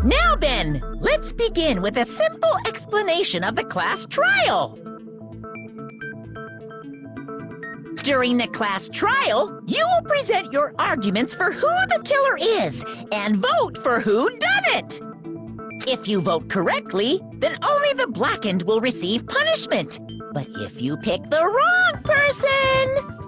Now then, let's begin with a simple explanation of the class trial. During the class trial, you will present your arguments for who the killer is and vote for who done it. If you vote correctly, then only the blackened will receive punishment. But if you pick the wrong person,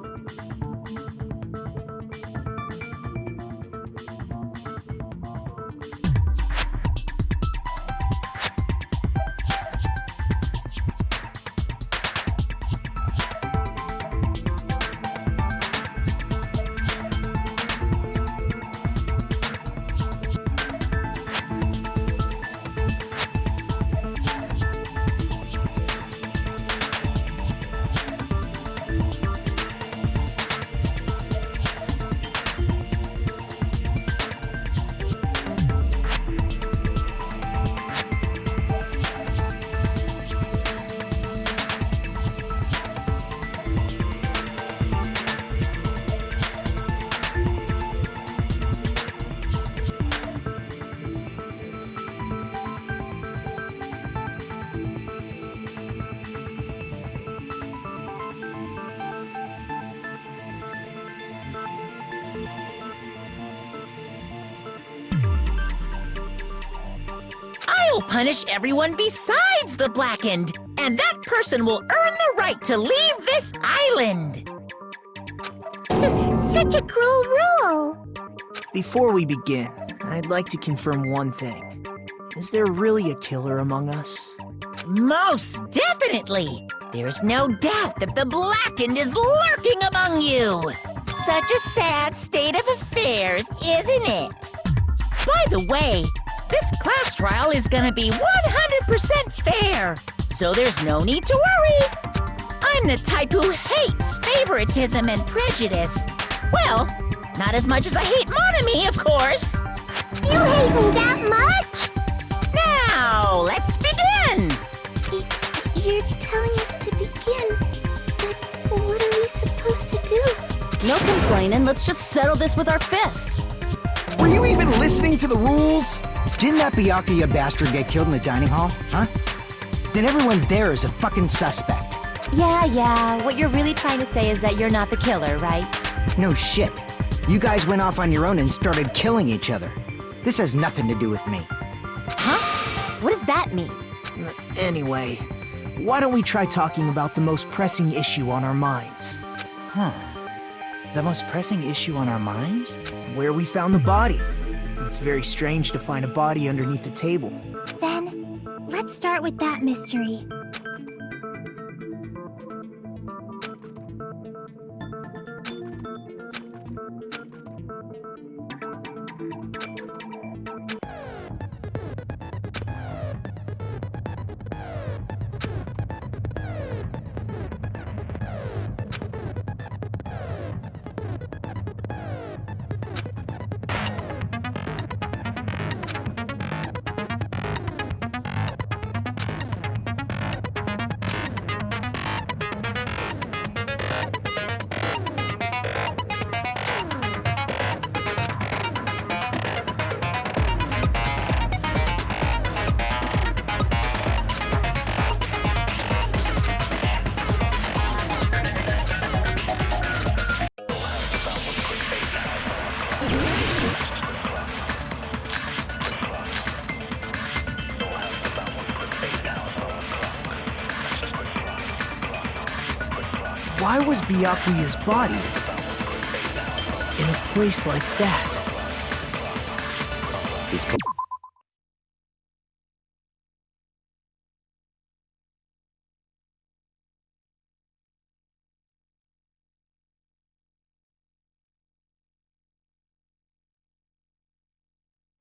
I'll punish everyone besides the blackened, and that person will earn the right to leave this island. Such a cruel rule! Before we begin, I'd like to confirm one thing. Is there really a killer among us? Most definitely! There's no doubt that the blackened is lurking among you! Such a sad state of affairs, isn't it? By the way, this class trial is gonna be 100% fair, so there's no need to worry. I'm the type who hates favoritism and prejudice. Well, not as much as I hate monogamy, of course. You hate me that much? Now, let's begin! You're telling us to begin, but what are we supposed to do? No complaining, let's just settle this with our fists. Were you even listening to the rules? Didn't that Byakuya bastard get killed in the dining hall, huh? Then everyone there is a fucking suspect. Yeah, what you're really trying to say is that you're not the killer, right? No shit. You guys went off on your own and started killing each other. This has nothing to do with me. Huh? What does that mean? Anyway, why don't we try talking about the most pressing issue on our minds? Huh. The most pressing issue on our minds? Where we found the body. It's very strange to find a body underneath a table. Then, let's start with that mystery. Why was Byakuya's body in a place like that?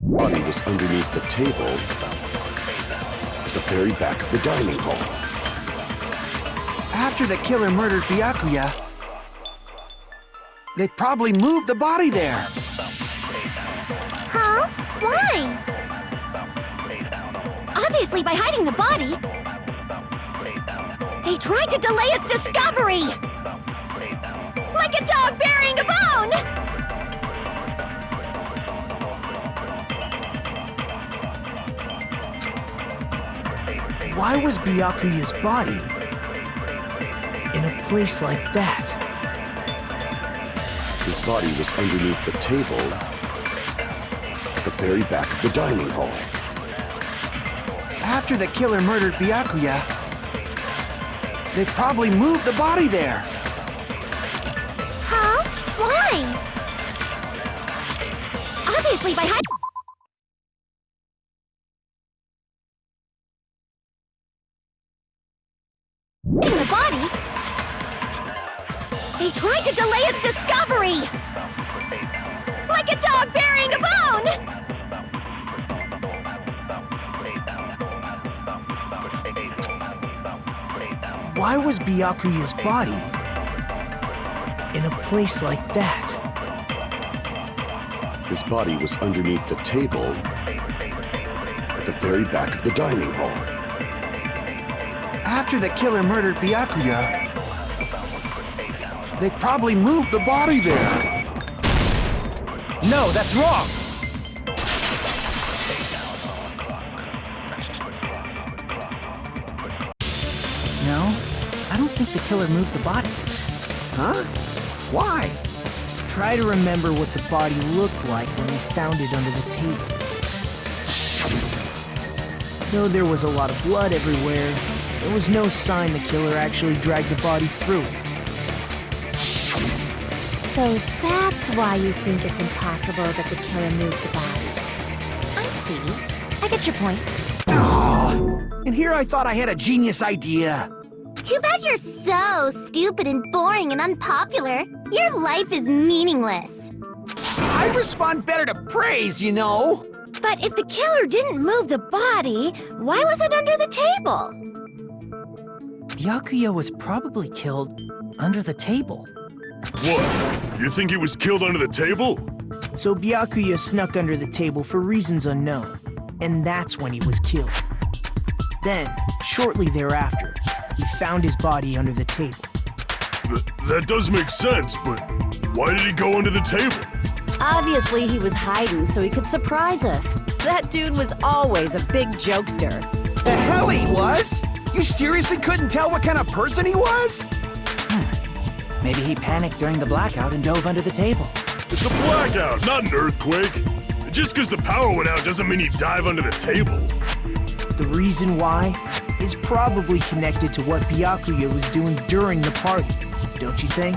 Body was underneath the table at the very back of the dining hall. After the killer murdered Byakuya, they probably moved the body there. Huh? Why? Obviously by hiding the body. They tried to delay its discovery! Like a dog burying a bone! Why was Byakuya's body in a place like that? His body was underneath the table at the very back of the dining hall. After the killer murdered Byakuya, they probably moved the body there. Huh? Why? Obviously by hiding the body. They tried to delay its discovery! Like a dog burying a bone! Why was Byakuya's body in a place like that? His body was underneath the table at the very back of the dining hall. After the killer murdered Byakuya, they probably moved the body there. No, that's wrong! No, I don't think the killer moved the body. Huh? Why? Try to remember what the body looked like when we found it under the table. Though there was a lot of blood everywhere, there was no sign the killer actually dragged the body through it. So that's why you think it's impossible that the killer moved the body. I see. I get your point. And here I thought I had a genius idea. Too bad you're so stupid and boring and unpopular. Your life is meaningless. I respond better to praise, you know. But if the killer didn't move the body, why was it under the table? Byakuya was probably killed under the table. What? You think he was killed under the table? So Byakuya snuck under the table for reasons unknown, and that's when he was killed. Then, shortly thereafter, he found his body under the table. That does make sense, but why did he go under the table? Obviously, he was hiding so he could surprise us. That dude was always a big jokester. The hell he was? You seriously couldn't tell what kind of person he was? Maybe he panicked during the blackout and dove under the table. It's a blackout, not an earthquake. Just because the power went out doesn't mean he'd dive under the table. The reason why is probably connected to what Byakuya was doing during the party, don't you think?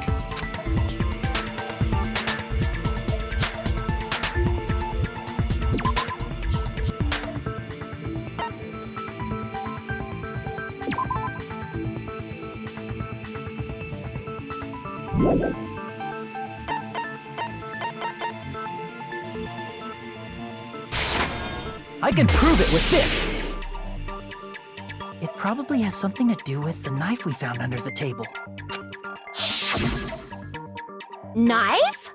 I can prove it with this! It probably has something to do with the knife we found under the table. Knife?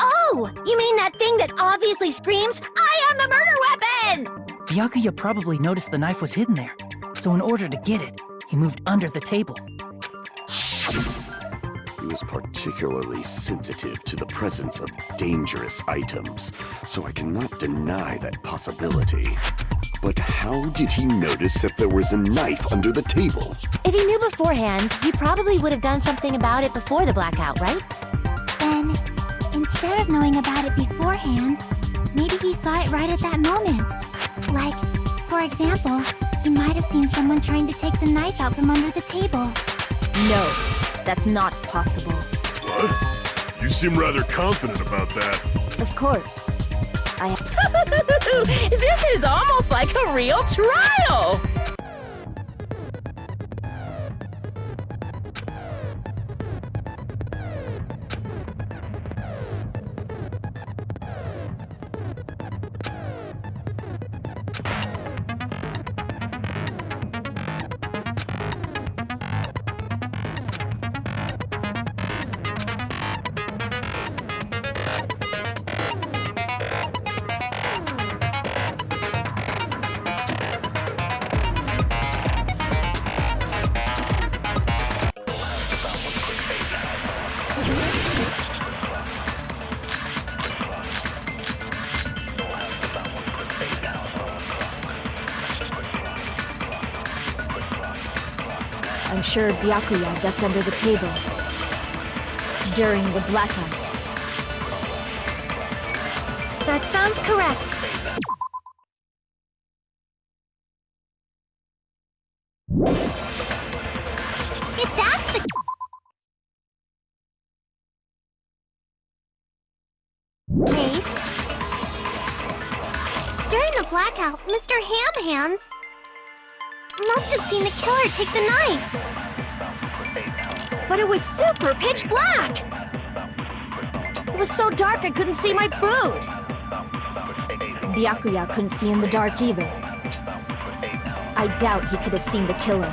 Oh, you mean that thing that obviously screams, "I am the murder weapon!" Byakuya probably noticed the knife was hidden there, so in order to get it, he moved under the table. He was particularly sensitive to the presence of dangerous items, so I cannot deny that possibility. But how did he notice that there was a knife under the table? If he knew beforehand, he probably would have done something about it before the blackout, right? Then, instead of knowing about it beforehand, maybe he saw it right at that moment. Like, for example, he might have seen someone trying to take the knife out from under the table. No, that's not possible. What? You seem rather confident about that. Of course. This is almost like a real trial! I'm sure Byakuya ducked under the table during the blackout. That sounds correct. If that's the case, during the blackout, Mr. Ham must have seen the killer take the knife. But it was super pitch black! It was so dark I couldn't see my food! Byakuya couldn't see in the dark either. I doubt he could have seen the killer.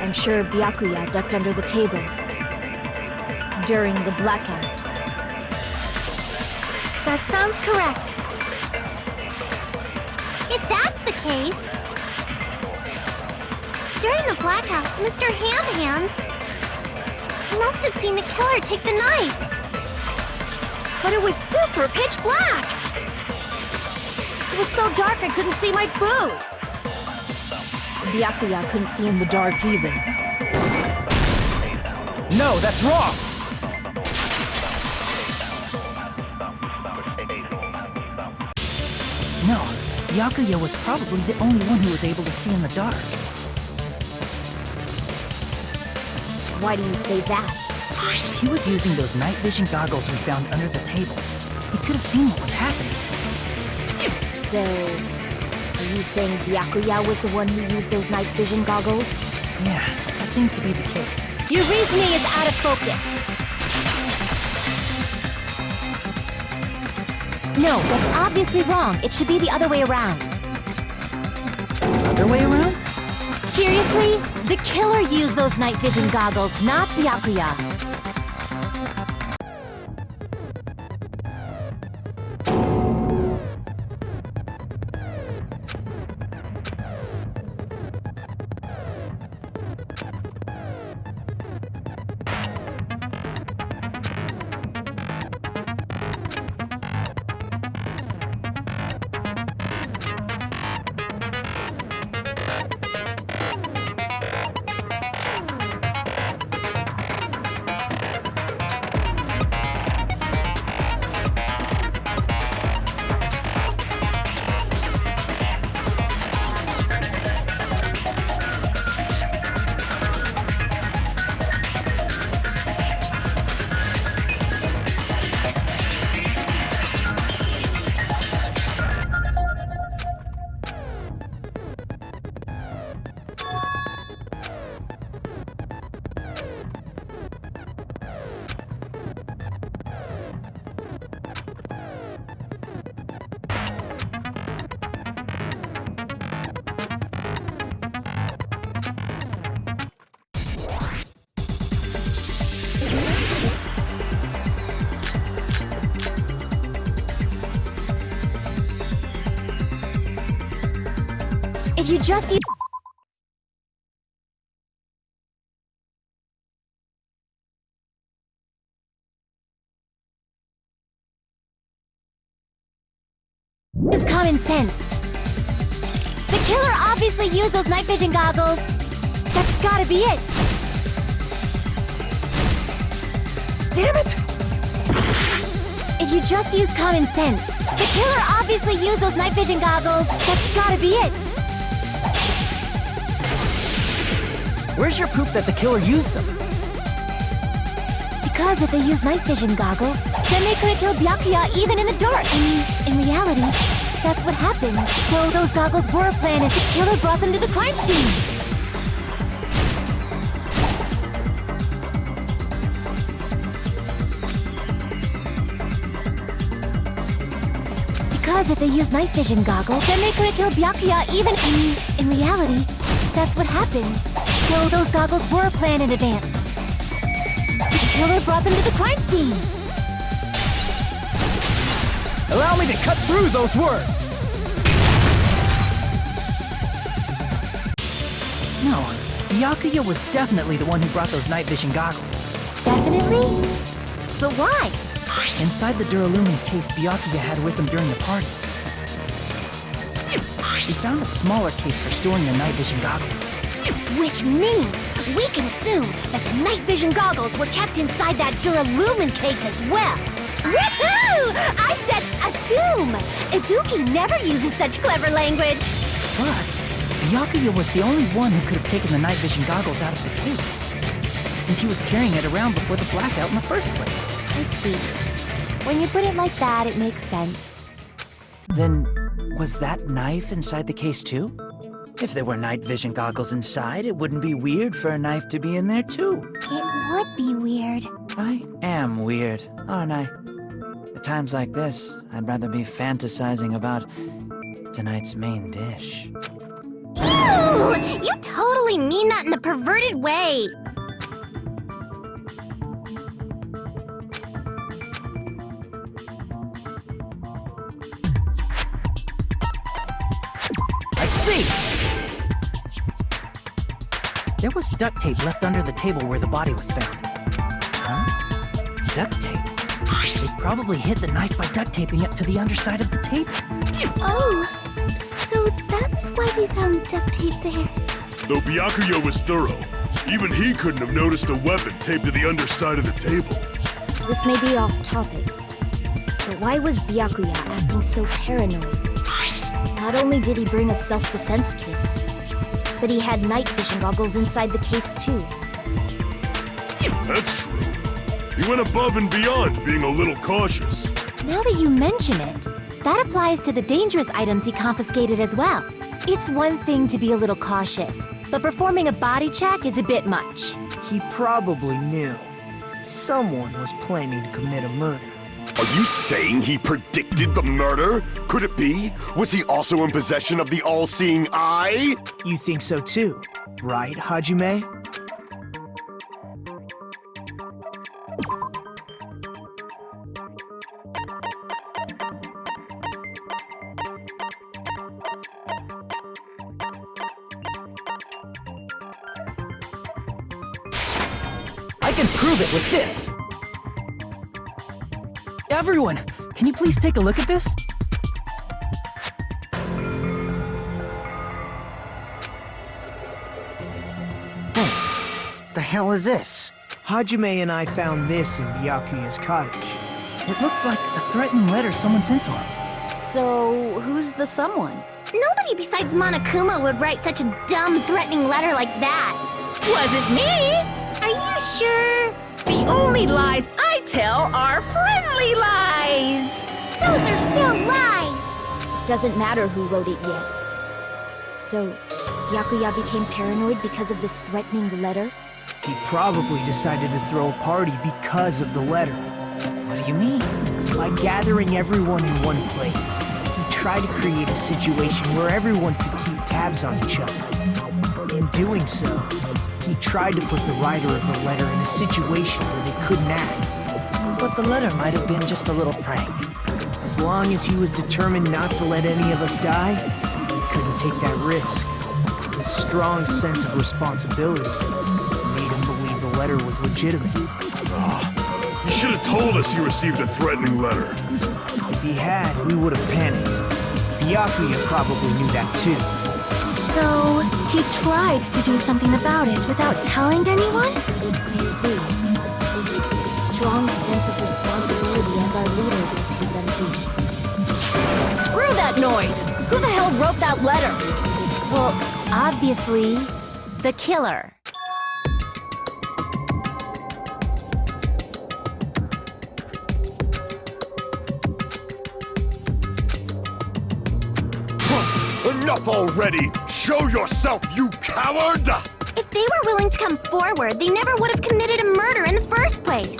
I'm sure Byakuya ducked under the table during the blackout. That sounds correct. If that's the case, during the blackout, Mr. Ham must have seen the killer take the knife. But it was super pitch black! It was so dark I couldn't see my food! Byakuya couldn't see in the dark either. No, that's wrong! No, Byakuya was probably the only one who was able to see in the dark. Why do you say that? He was using those night vision goggles we found under the table. He could have seen what was happening. So, are you saying Byakuya was the one who used those night vision goggles? Yeah, that seems to be the case. Your reasoning is out of focus. No, that's obviously wrong. It should be the other way around. Other way around? Seriously? The killer used those night vision goggles, not Byakuya. If you just use common sense. The killer obviously used those night vision goggles. That's gotta be it. Damn it! If you just use common sense. The killer obviously used those night vision goggles. That's gotta be it. Where's your proof that the killer used them? Because if they used night vision goggles, then they couldn't kill Byakuya even in the dark. I mean, in reality, that's what happened. So those goggles were a plan and the killer brought them to the crime scene. Because if they used night vision goggles, then they couldn't kill Byakuya even in reality, that's what happened. So So those goggles were planned in advance. The killer brought them to the crime scene. Allow me to cut through those words! No, Byakuya was definitely the one who brought those night vision goggles. Definitely? But why? Inside the Duralumin case Byakuya had with him during the party, he found a smaller case for storing the night vision goggles. Which means we can assume that the night vision goggles were kept inside that Duralumin case as well. Woohoo! I said assume! Ibuki never uses such clever language. Plus, Byakuya was the only one who could have taken the night vision goggles out of the case, since he was carrying it around before the blackout in the first place. I see. When you put it like that, it makes sense. Then, was that knife inside the case too? If there were night vision goggles inside, it wouldn't be weird for a knife to be in there too. It would be weird. I am weird, aren't I? At times like this, I'd rather be fantasizing about tonight's main dish. Ew! You totally mean that in a perverted way. I see! There was duct tape left under the table where the body was found. Huh? Duct tape? They probably hid the knife by duct taping it to the underside of the table. Oh, so that's why we found duct tape there. Though Byakuya was thorough, even he couldn't have noticed a weapon taped to the underside of the table. This may be off topic, but why was Byakuya acting so paranoid? Not only did he bring a self-defense kit, but he had night vision goggles inside the case too. That's true. He went above and beyond, being a little cautious. Now that you mention it, that applies to the dangerous items he confiscated as well. It's one thing to be a little cautious, but performing a body check is a bit much. He probably knew. Someone was planning to commit a murder. Are you saying he predicted the murder? Could it be? Was he also in possession of the all-seeing eye? You think so too, right, Hajime? I can prove it with this! Everyone, can you please take a look at this? The hell is this? Hajime and I found this in Byakuya's cottage. It looks like a threatening letter someone sent to him. So, who's the someone? Nobody besides Monokuma would write such a dumb, threatening letter like that. Wasn't me! Are you sure? The only lies I tell are friendly lies! Those are still lies! Doesn't matter who wrote it yet. So, Byakuya became paranoid because of this threatening letter? He probably decided to throw a party because of the letter. What do you mean? By gathering everyone in one place, he tried to create a situation where everyone could keep tabs on each other. In doing so, he tried to put the writer of the letter in a situation where they couldn't act. But the letter might have been just a little prank. As long as he was determined not to let any of us die, he couldn't take that risk. His strong sense of responsibility made him believe the letter was legitimate. He should have told us he received a threatening letter. If he had, we would have panicked. Byakuya probably knew that too. So, he tried to do something about it without telling anyone? I see. Strong sense of responsibility as our leader was his undoing. Screw that noise! Who the hell wrote that letter? Well, obviously, the killer. Enough already! Show yourself, you coward! If they were willing to come forward, they never would have committed a murder in the first place.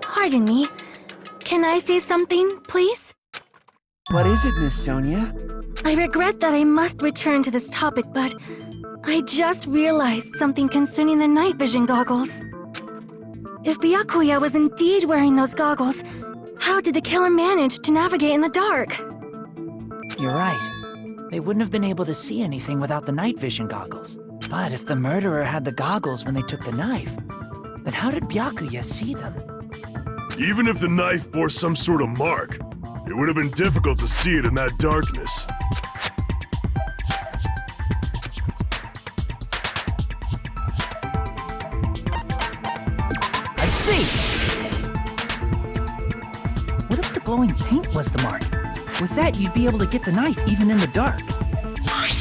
Pardon me. Can I say something, please? What is it, Miss Sonia? I regret that I must return to this topic, but I just realized something concerning the night vision goggles. If Byakuya was indeed wearing those goggles, how did the killer manage to navigate in the dark? You're right. They wouldn't have been able to see anything without the night vision goggles. But if the murderer had the goggles when they took the knife, then how did Byakuya see them? Even if the knife bore some sort of mark, it would have been difficult to see it in that darkness. I see! What if the glowing paint was the mark? With that, you'd be able to get the knife even in the dark.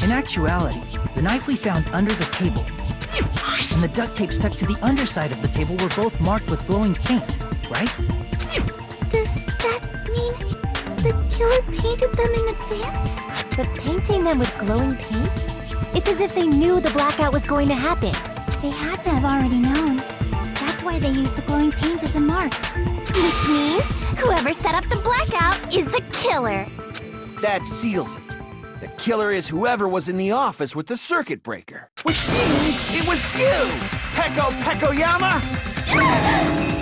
In actuality, the knife we found under the table and the duct tape stuck to the underside of the table were both marked with glowing paint, right? Does that mean the killer painted them in advance? But painting them with glowing paint? It's as if they knew the blackout was going to happen. They had to have already known. That's why they used the glowing paint as a mark. Which means whoever set up the blackout is the killer. That seals it. The killer is whoever was in the office with the circuit breaker. Which means it was you, Peko Pekoyama!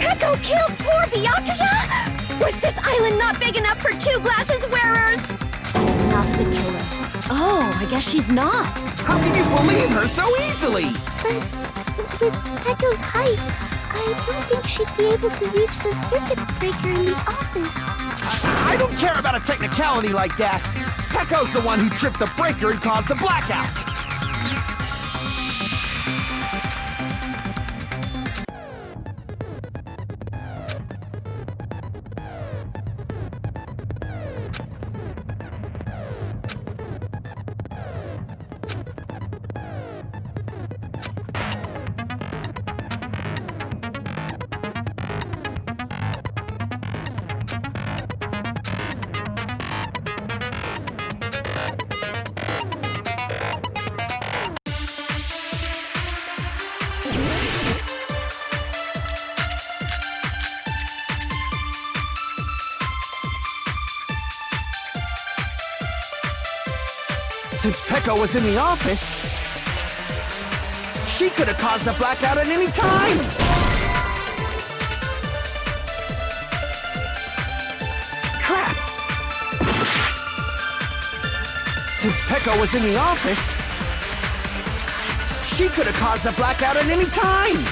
Peko killed poor Byakuya? Was this island not big enough for two glasses wearers? Not the killer. Oh, I guess she's not. How can you believe her so easily? But with Peko's height, I don't think she'd be able to reach the circuit breaker in the office. I don't care about a technicality like that. Peko's the one who tripped the breaker and caused the blackout. Since Peko was in the office, she could have caused the blackout at any time! Crap! Since Peko was in the office, she could have caused the blackout at any time!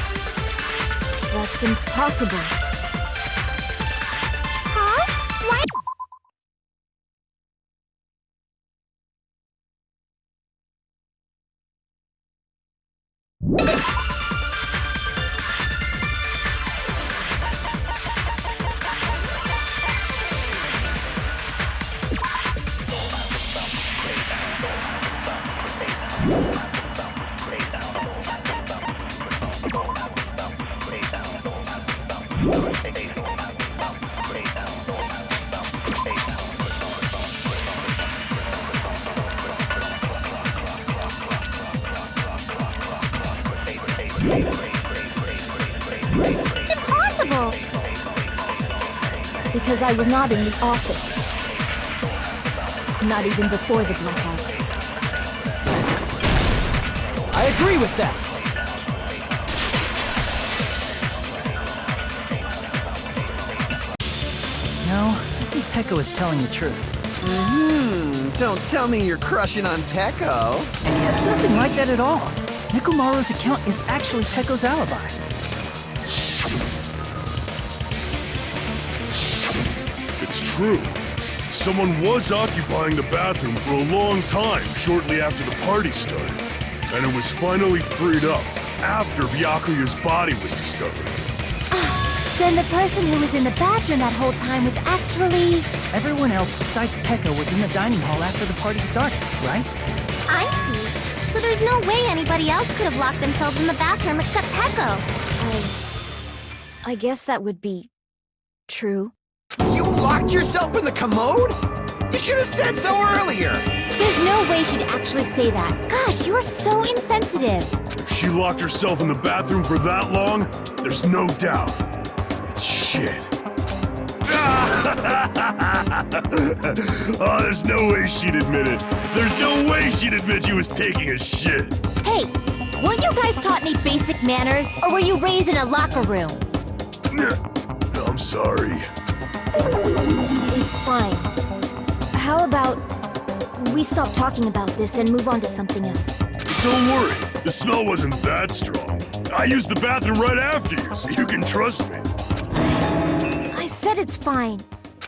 That's impossible. Huh? What? Impossible! Because I was not in the office. Not even before the blackout. I agree with that! No, I think Peko is telling the truth. Don't tell me you're crushing on Peko. It's nothing like that at all. Nekomaru's account is actually Peko's alibi. It's true. Someone was occupying the bathroom for a long time shortly after the party started. And it was finally freed up after Byakuya's body was discovered. Then the person who was in the bathroom that whole time was actually... Everyone else besides Peko was in the dining hall after the party started, right? I see. So there's no way anybody else could have locked themselves in the bathroom except Peko. I guess that would be true. You locked yourself in the commode? You should have said so earlier! There's no way she'd actually say that. Gosh, you're so insensitive. If she locked herself in the bathroom for that long, there's no doubt. It's shit. Oh, there's no way she'd admit it. There's no way she'd admit she was taking a shit. Hey, weren't you guys taught any basic manners, or were you raised in a locker room? I'm sorry. It's fine. How about we stop talking about this and move on to something else? Don't worry, the smell wasn't that strong. I used the bathroom right after you, so you can trust me. I said it's fine.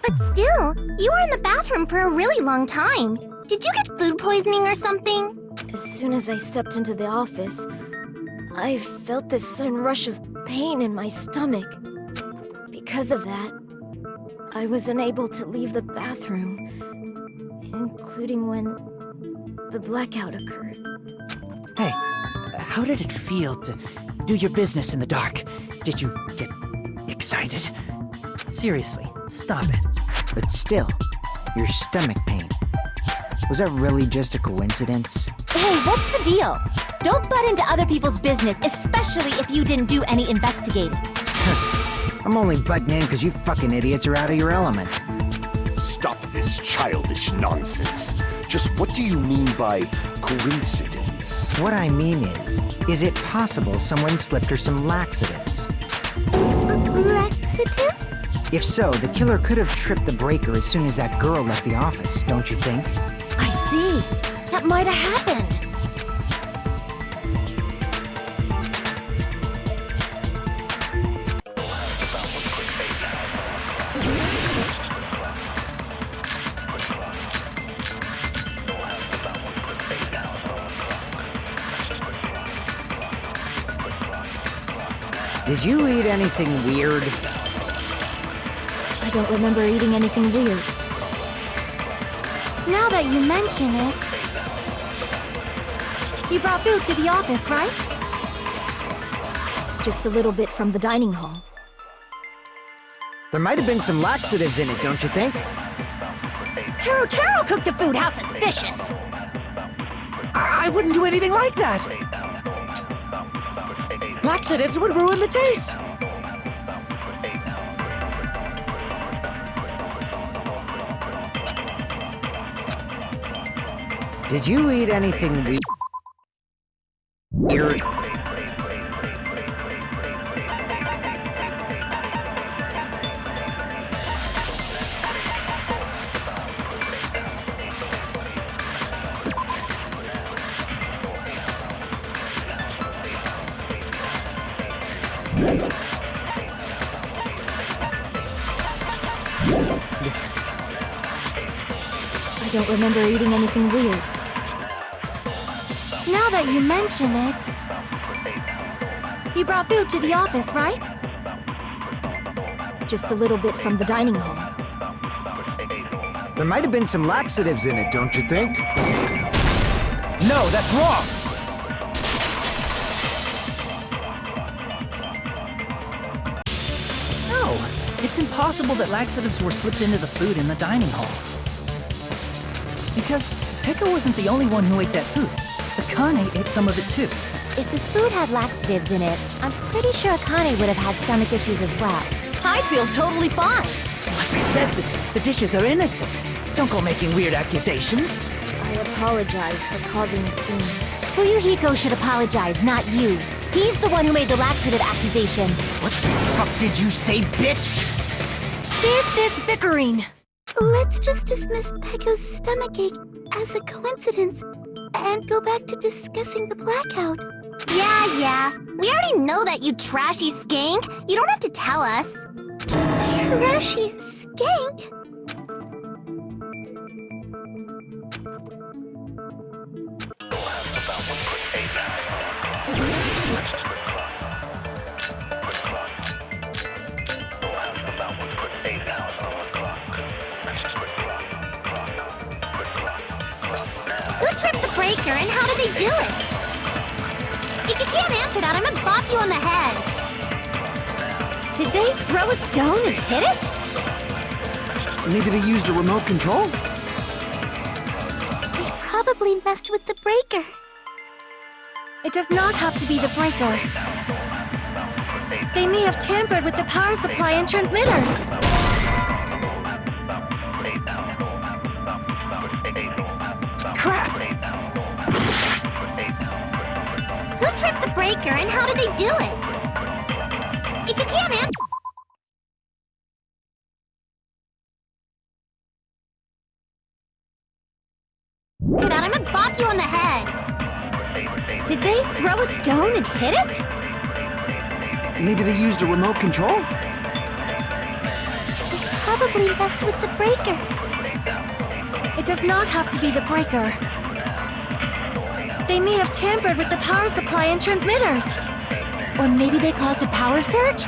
But still, you were in the bathroom for a really long time. Did you get food poisoning or something? As soon as I stepped into the office, I felt this sudden rush of pain in my stomach. Because of that, I was unable to leave the bathroom, including when the blackout occurred. Hey, how did it feel to do your business in the dark? Did you get excited? Seriously, stop it. But still, your stomach pain. Was that really just a coincidence? Hey, what's the deal? Don't butt into other people's business, especially if you didn't do any investigating. I'm only butting in because you fucking idiots are out of your element. Stop this childish nonsense. Just what do you mean by coincidence? What I mean is it possible someone slipped her some laxatives? Laxatives? If so, the killer could have tripped the breaker as soon as that girl left the office, don't you think? I see. That might have happened. Did you eat anything weird? I don't remember eating anything weird. Now that you mention it... You brought food to the office, right? Just a little bit from the dining hall. There might have been some laxatives in it, don't you think? Taro cooked the food. How suspicious. I wouldn't do anything like that! Laxatives would ruin the taste! Did you eat anything weird? I don't remember eating anything weird. Now that you mention it... You brought food to the office, right? Just a little bit from the dining hall. There might have been some laxatives in it, don't you think? No, that's wrong! No, it's impossible that laxatives were slipped into the food in the dining hall. Because Pekka wasn't the only one who ate that food. Akane ate some of it too. If the food had laxatives in it, I'm pretty sure Akane would have had stomach issues as well. I feel totally fine. Like I said, the dishes are innocent. Don't go making weird accusations. I apologize for causing a scene. Fuyuhiko should apologize, not you. He's the one who made the laxative accusation. What the fuck did you say, bitch? Cease this bickering! Let's just dismiss Pecco's stomachache as a coincidence and go back to discussing the blackout. Yeah. We already know that, you trashy skank. You don't have to tell us. Trashy skank? Who tripped the breaker and how did they do it? If you can't answer that, I'm gonna bop you on the head. Did they throw a stone and hit it? Maybe they used a remote control? They probably messed with the breaker. It does not have to be the breaker. They may have tampered with the power supply and transmitters. breaker, and how did they do it? If you can't answer... that, I'm gonna bop you on the head. Did they throw a stone and hit it? Maybe they used a remote control? Probably messed with the breaker. It does not have to be the breaker. They may have tampered with the power supply and transmitters. Or maybe they caused a power surge?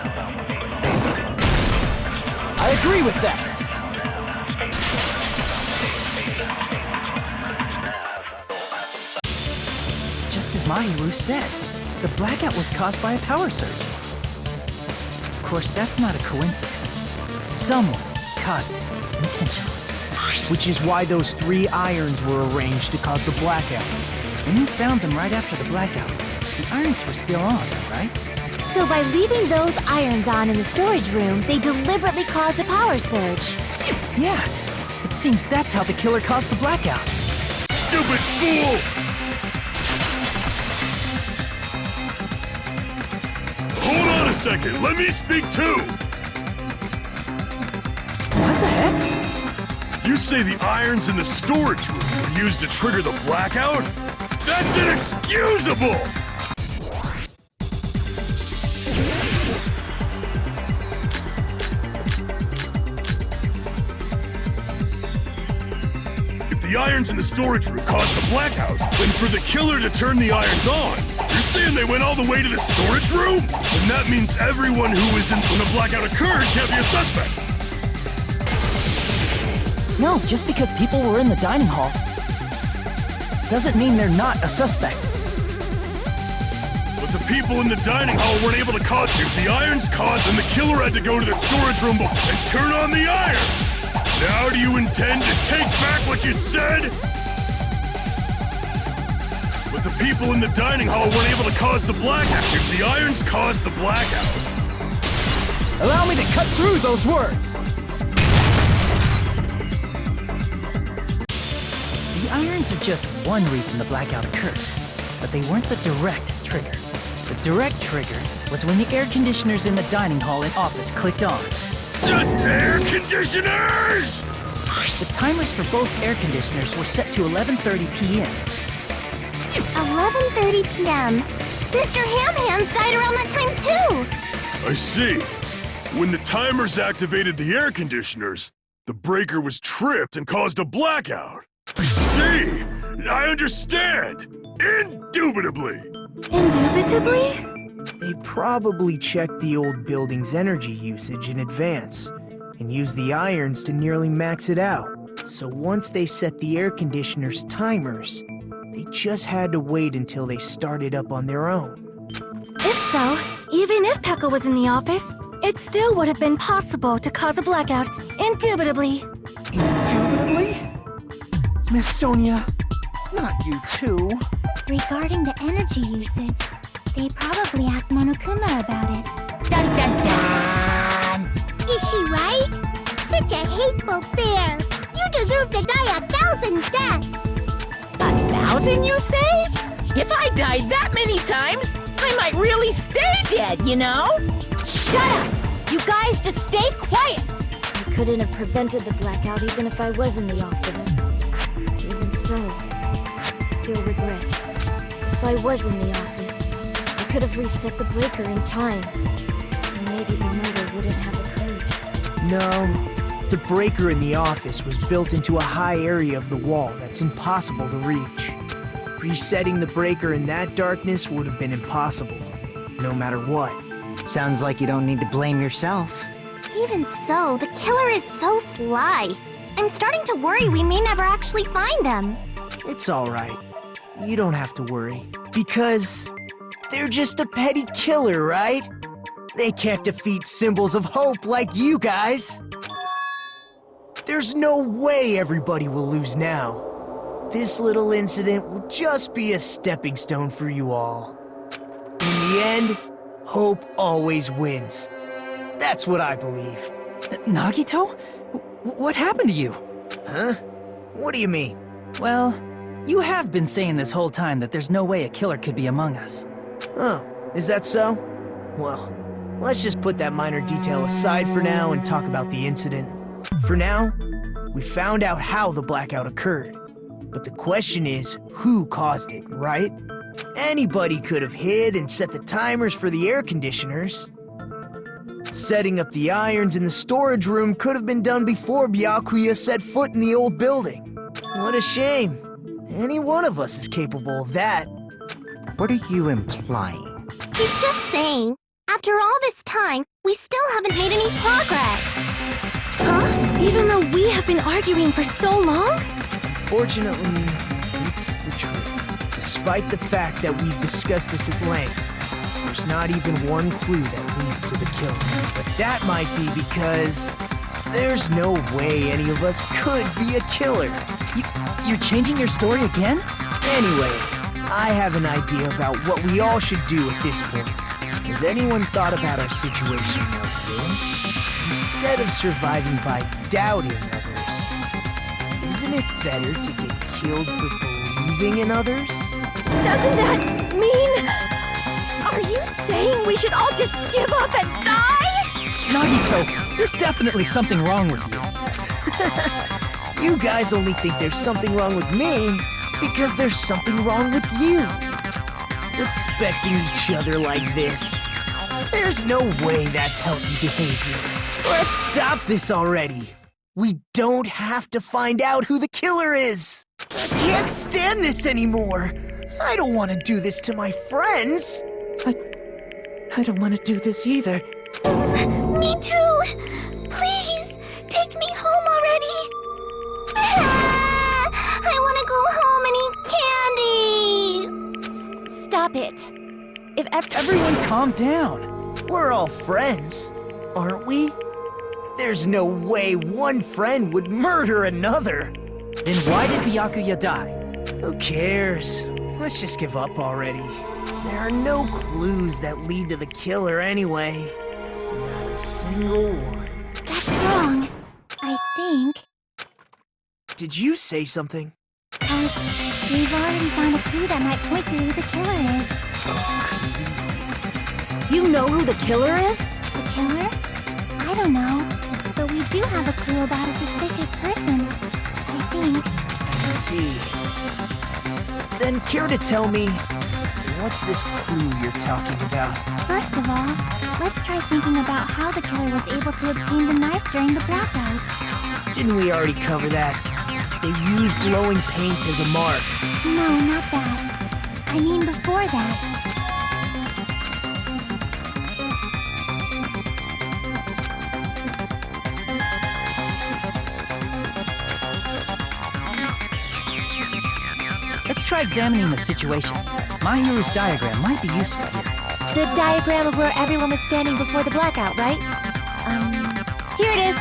I agree with that. It's just as Mahiru said. The blackout was caused by a power surge. Of course, that's not a coincidence. Someone caused it intentionally. Which is why those 3 irons were arranged to cause the blackout. When you found them right after the blackout, the irons were still on, right? So by leaving those irons on in the storage room, they deliberately caused a power surge. Yeah, it seems that's how the killer caused the blackout. Stupid fool! Hold on a second, let me speak too! What the heck? You say the irons in the storage room were used to trigger the blackout? That's inexcusable! If the irons in the storage room caused the blackout, then for the killer to turn the irons on, you're saying they went all the way to the storage room? And that means everyone who was in when the blackout occurred can't be a suspect. No, just because people were in the dining hall doesn't mean they're not a suspect. But the people in the dining hall weren't able to cause it. If the irons caused, then the killer had to go to the storage room and turn on the iron. Now do you intend to take back what you said? But the people in the dining hall weren't able to cause the blackout. If the irons caused the blackout. Allow me to cut through those words. The irons are just one reason the blackout occurred, but they weren't the direct trigger. The direct trigger was when the air conditioners in the dining hall and office clicked on. The air conditioners! The timers for both air conditioners were set to 11:30 p.m. 11:30 p.m. Mr. Ham-Hands died around that time too! I see. When the timers activated the air conditioners, the breaker was tripped and caused a blackout. I see! I understand! Indubitably! Indubitably? They probably checked the old building's energy usage in advance and used the irons to nearly max it out. So once they set the air conditioner's timers, they just had to wait until they started up on their own. If so, even if Pekka was in the office, it still would have been possible to cause a blackout, indubitably. Indubitably? Miss Sonia, not you too. Regarding the energy usage, they probably asked Monokuma about it. Dun dun dun! Is she right? Such a hateful bear! You deserve to die 1,000 deaths! 1,000, you say? If I died that many times, I might really stay dead, you know? Shut up! You guys just stay quiet! I couldn't have prevented the blackout even if I was in the office. Even so, I feel regret. If I was in the office, I could have reset the breaker in time. And maybe the murder wouldn't have occurred. No, the breaker in the office was built into a high area of the wall that's impossible to reach. Resetting the breaker in that darkness would have been impossible, no matter what. Sounds like you don't need to blame yourself. Even so, the killer is so sly. I'm starting to worry we may never actually find them. It's alright. You don't have to worry. Because they're just a petty killer, right? They can't defeat symbols of hope like you guys. There's no way everybody will lose now. This little incident will just be a stepping stone for you all. In the end, hope always wins. That's what I believe. Nagito? What happened to you? Huh? What do you mean? Well, you have been saying this whole time that there's no way a killer could be among us. Oh, Is that so? Well, let's just put that minor detail aside for now and talk about the incident. For now, we found out how the blackout occurred. But the question is, who caused it, right? Anybody could have hid and set the timers for the air conditioners. Setting up the irons in the storage room could have been done before Byakuya set foot in the old building. What a shame. Any one of us is capable of that. What are you implying? He's just saying, after all this time, we still haven't made any progress. Huh? Even though we have been arguing for so long? Fortunately, it's the truth. Despite the fact that we've discussed this at length, there's not even one clue that leads to the killing. But that might be because there's no way any of us could be a killer. You're changing your story again? Anyway, I have an idea about what we all should do at this point. Has anyone thought about our situation like this? Instead of surviving by doubting others, isn't it better to get killed for believing in others? Doesn't that mean... Are you saying we should all just give up and die? Nagito, there's definitely something wrong with you. You guys only think there's something wrong with me because there's something wrong with you. Suspecting each other like this. There's no way that's healthy behavior. Let's stop this already. We don't have to find out who the killer is. I can't stand this anymore. I don't want to do this to my friends. I don't want to do this either. Me too! Please, take me home already! I want to go home and eat candy! Stop it. If everyone calm down. We're all friends, aren't we? There's no way one friend would murder another. Then why did Byakuya die? Who cares? Let's just give up already. There are no clues that lead to the killer anyway. Not a single one. That's wrong. I think. Did you say something? We've already found a clue that might point to who the killer is. You know who the killer is? The killer? I don't know. But we do have a clue about a suspicious person. I think. I see. Then care to tell me, what's this clue you're talking about? First of all, let's try thinking about how the killer was able to obtain the knife during the blackout. Didn't we already cover that? They used glowing paint as a mark. No, not that. I mean before that. Let's try examining the situation. My hero's diagram might be useful here. The diagram of where everyone was standing before the blackout, right? Here it is.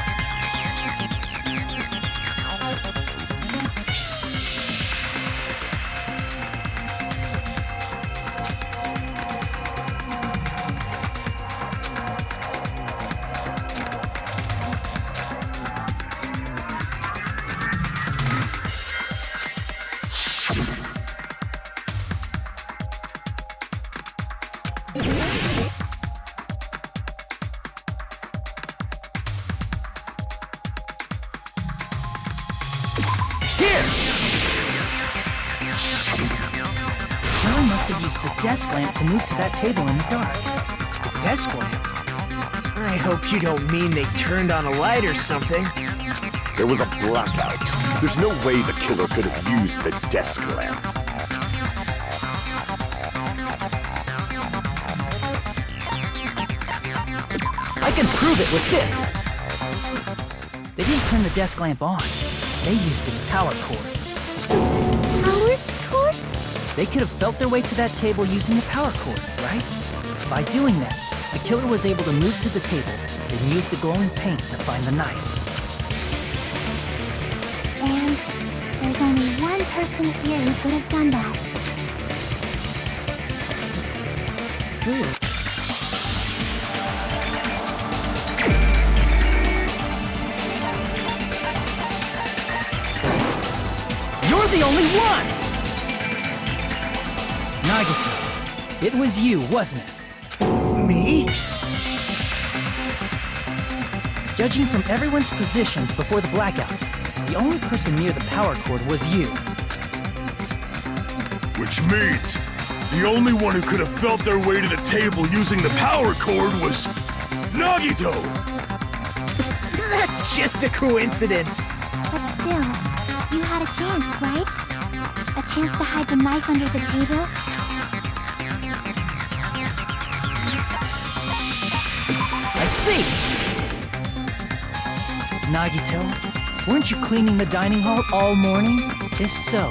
Killer must have used the desk lamp to move to that table in the dark. The desk lamp? I hope you don't mean they turned on a light or something. There was a blackout. There's no way the killer could have used the desk lamp. I can prove it with this. They didn't turn the desk lamp on. They used its power cord. Power cord? They could have felt their way to that table using the power cord, right? By doing that, the killer was able to move to the table and use the glowing paint to find the knife. And there's only one person here who could have done that. Who? You're the only one! Nagito, it was you, wasn't it? me? Judging from everyone's positions before the blackout, the only person near the power cord was you. Which means the only one who could have felt their way to the table using the power cord was Nagito! That's just a coincidence. But still, you had a chance, right? A chance to hide the knife under the table? I see. Nagito, weren't you cleaning the dining hall all morning? If so,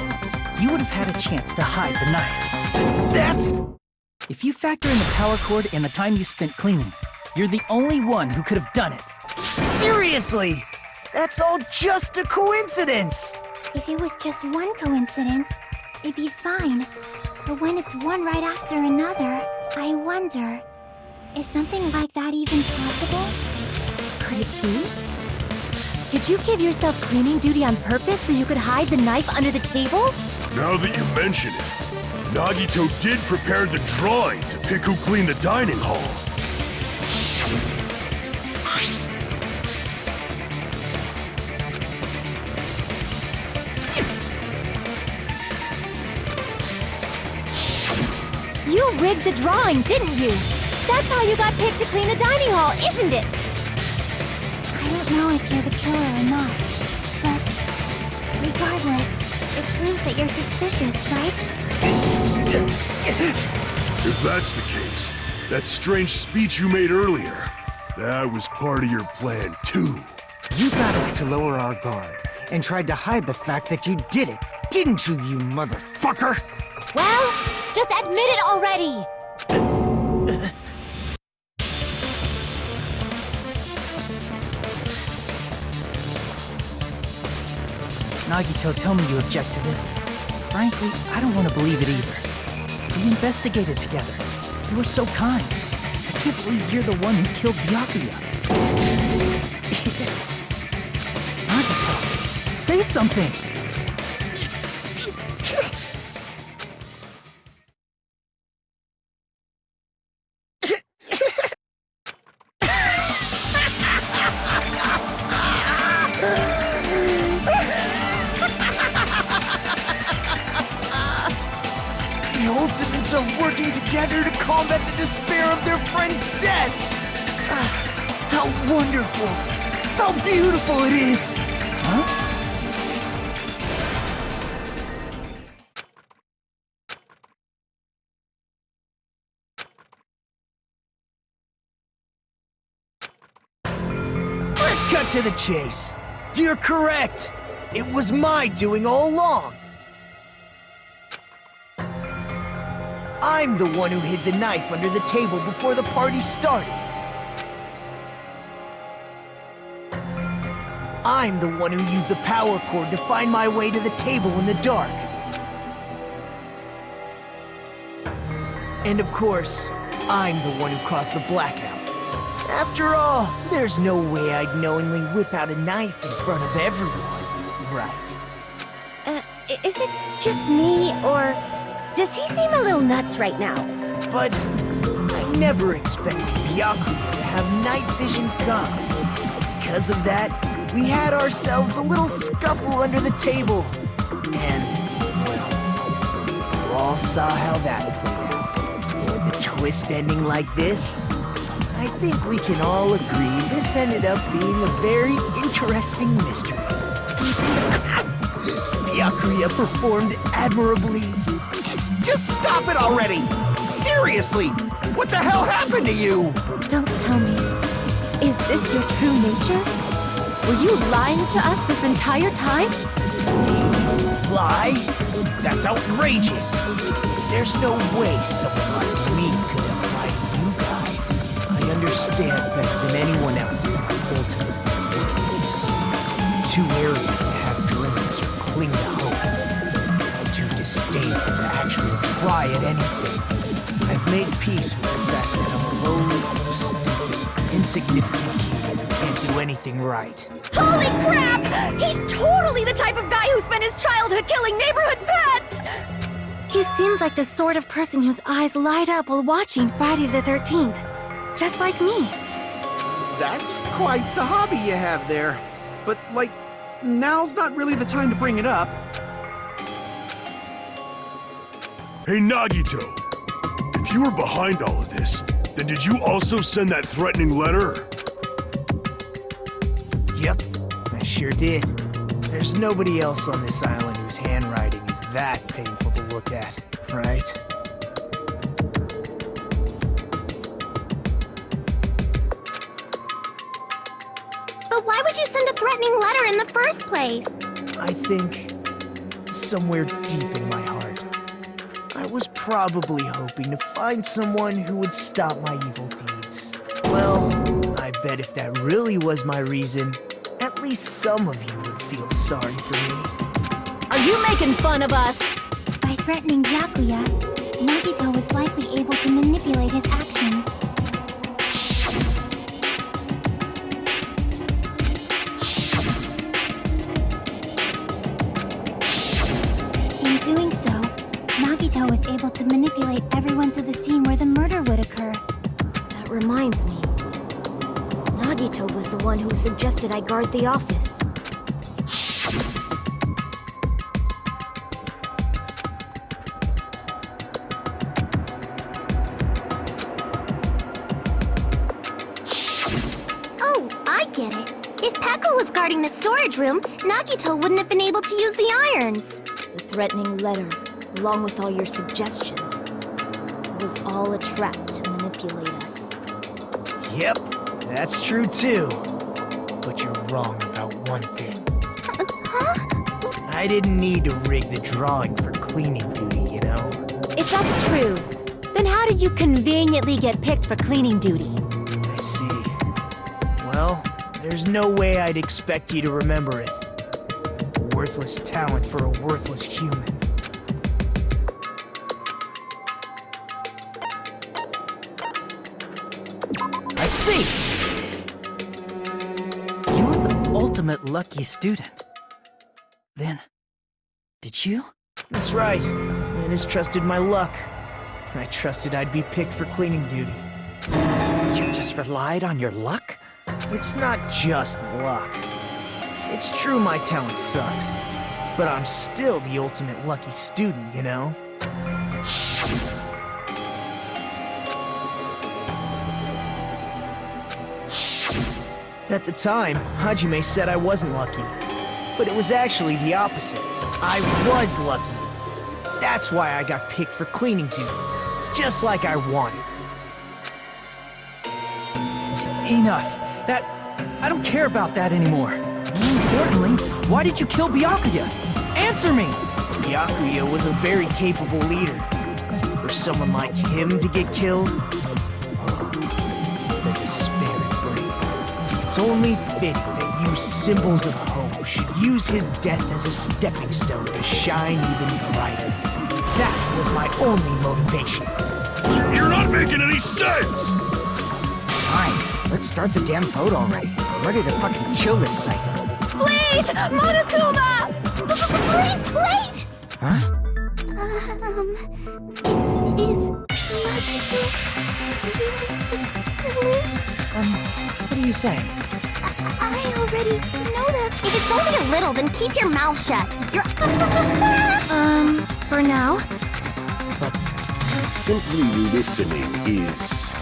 you would have had a chance to hide the knife. That's... If you factor in the power cord and the time you spent cleaning, you're the only one who could have done it. Seriously! That's all just a coincidence! If it was just one coincidence, it'd be fine. But when it's one right after another, I wonder, is something like that even possible? Could it be? Did you give yourself cleaning duty on purpose so you could hide the knife under the table? Now that you mention it, Nagito did prepare the drawing to pick who cleaned the dining hall. You rigged the drawing, didn't you? That's how you got picked to clean the dining hall, isn't it? I don't know if you're the killer or not, but regardless, it proves that you're suspicious, right? If that's the case, that strange speech you made earlier, that was part of your plan too. You got us to lower our guard and tried to hide the fact that you did it, didn't you, you motherfucker? Well, just admit it already! Nagito, tell me you object to this. Frankly, I don't want to believe it either. We investigated together. You were so kind. I can't believe you're the one who killed Byakuya. Nagito, say something! The Ultimates are working together to combat the despair of their friend's death! How wonderful! How beautiful it is! Huh? Let's cut to the chase. You're correct. It was my doing all along. I'm the one who hid the knife under the table before the party started. I'm the one who used the power cord to find my way to the table in the dark. And of course, I'm the one who caused the blackout. After all, there's no way I'd knowingly whip out a knife in front of everyone, right? Is it just me, or does he seem a little nuts right now? But I never expected Byakuya to have night vision goggles. Because of that, we had ourselves a little scuffle under the table. And, well, you all saw how that played out. With the twist ending like this, I think we can all agree this ended up being a very interesting mystery. Byakuya performed admirably. Just stop it already! Seriously! What the hell happened to you? Don't tell me. Is this your true nature? Were you lying to us this entire time? Lie? That's outrageous! There's no way someone like me could have lied to you guys. I understand better than anyone else that I'm ultimate weakness. Too arrogant to have dreams or cling to hope. Too disdainful to actually try at anything. I've made peace with the fact that I'm a lowly, stupid, insignificant human who can't do anything right. Holy crap! He's totally the type of guy who spent his childhood killing neighborhood pets! He seems like the sort of person whose eyes light up while watching Friday the 13th. just like me. That's quite the hobby you have there. But, like, now's not really the time to bring it up. Hey, Nagito! If you were behind all of this, then did you also send that threatening letter? Yep, I sure did. There's nobody else on this island whose handwriting is that painful to look at, right? But why would you send a threatening letter in the first place? I think somewhere deep in my heart, I was probably hoping to find someone who would stop my evil deeds. Well, I bet if that really was my reason, at least some of you would feel sorry for me. Are you making fun of us? By threatening Byakuya, Nagito was likely able to manipulate his actions. In doing so, Nagito was able to manipulate everyone to the scene where the murder would occur. That reminds me. Nagito was the one who suggested I guard the office. Oh, I get it. If Pekka was guarding the storage room, Nagito wouldn't have been able to use the irons. The threatening letter, along with all your suggestions, it was all a trap to manipulate us. Yep, that's true too. But you're wrong about one thing. I didn't need to rig the drawing for cleaning duty, you know? If that's true, then how did you conveniently get picked for cleaning duty? I see. Well, there's no way I'd expect you to remember it. A worthless talent for a worthless human. I see! You're the ultimate lucky student. Then, did you? That's right. Linus trusted my luck. I trusted I'd be picked for cleaning duty. You just relied on your luck? It's not just luck. It's true my talent sucks, but I'm still the ultimate lucky student, you know? At the time, Hajime said I wasn't lucky, but it was actually the opposite. I was lucky. That's why I got picked for cleaning duty, just like I wanted. Enough. I don't care about that anymore. More importantly, why did you kill Byakuya? Answer me! Byakuya was a very capable leader. For someone like him to get killed, the despair it brings. It's only fitting that you symbols of hope should use his death as a stepping stone to shine even brighter. That was my only motivation. You're not making any sense! Fine, let's start the damn vote already. I'm ready to fucking kill this psycho. Please, Monokuma! Please, wait! Huh? Is What are you saying? I already know that. If it's only a little, then keep your mouth shut. You're... For now? But simply listening is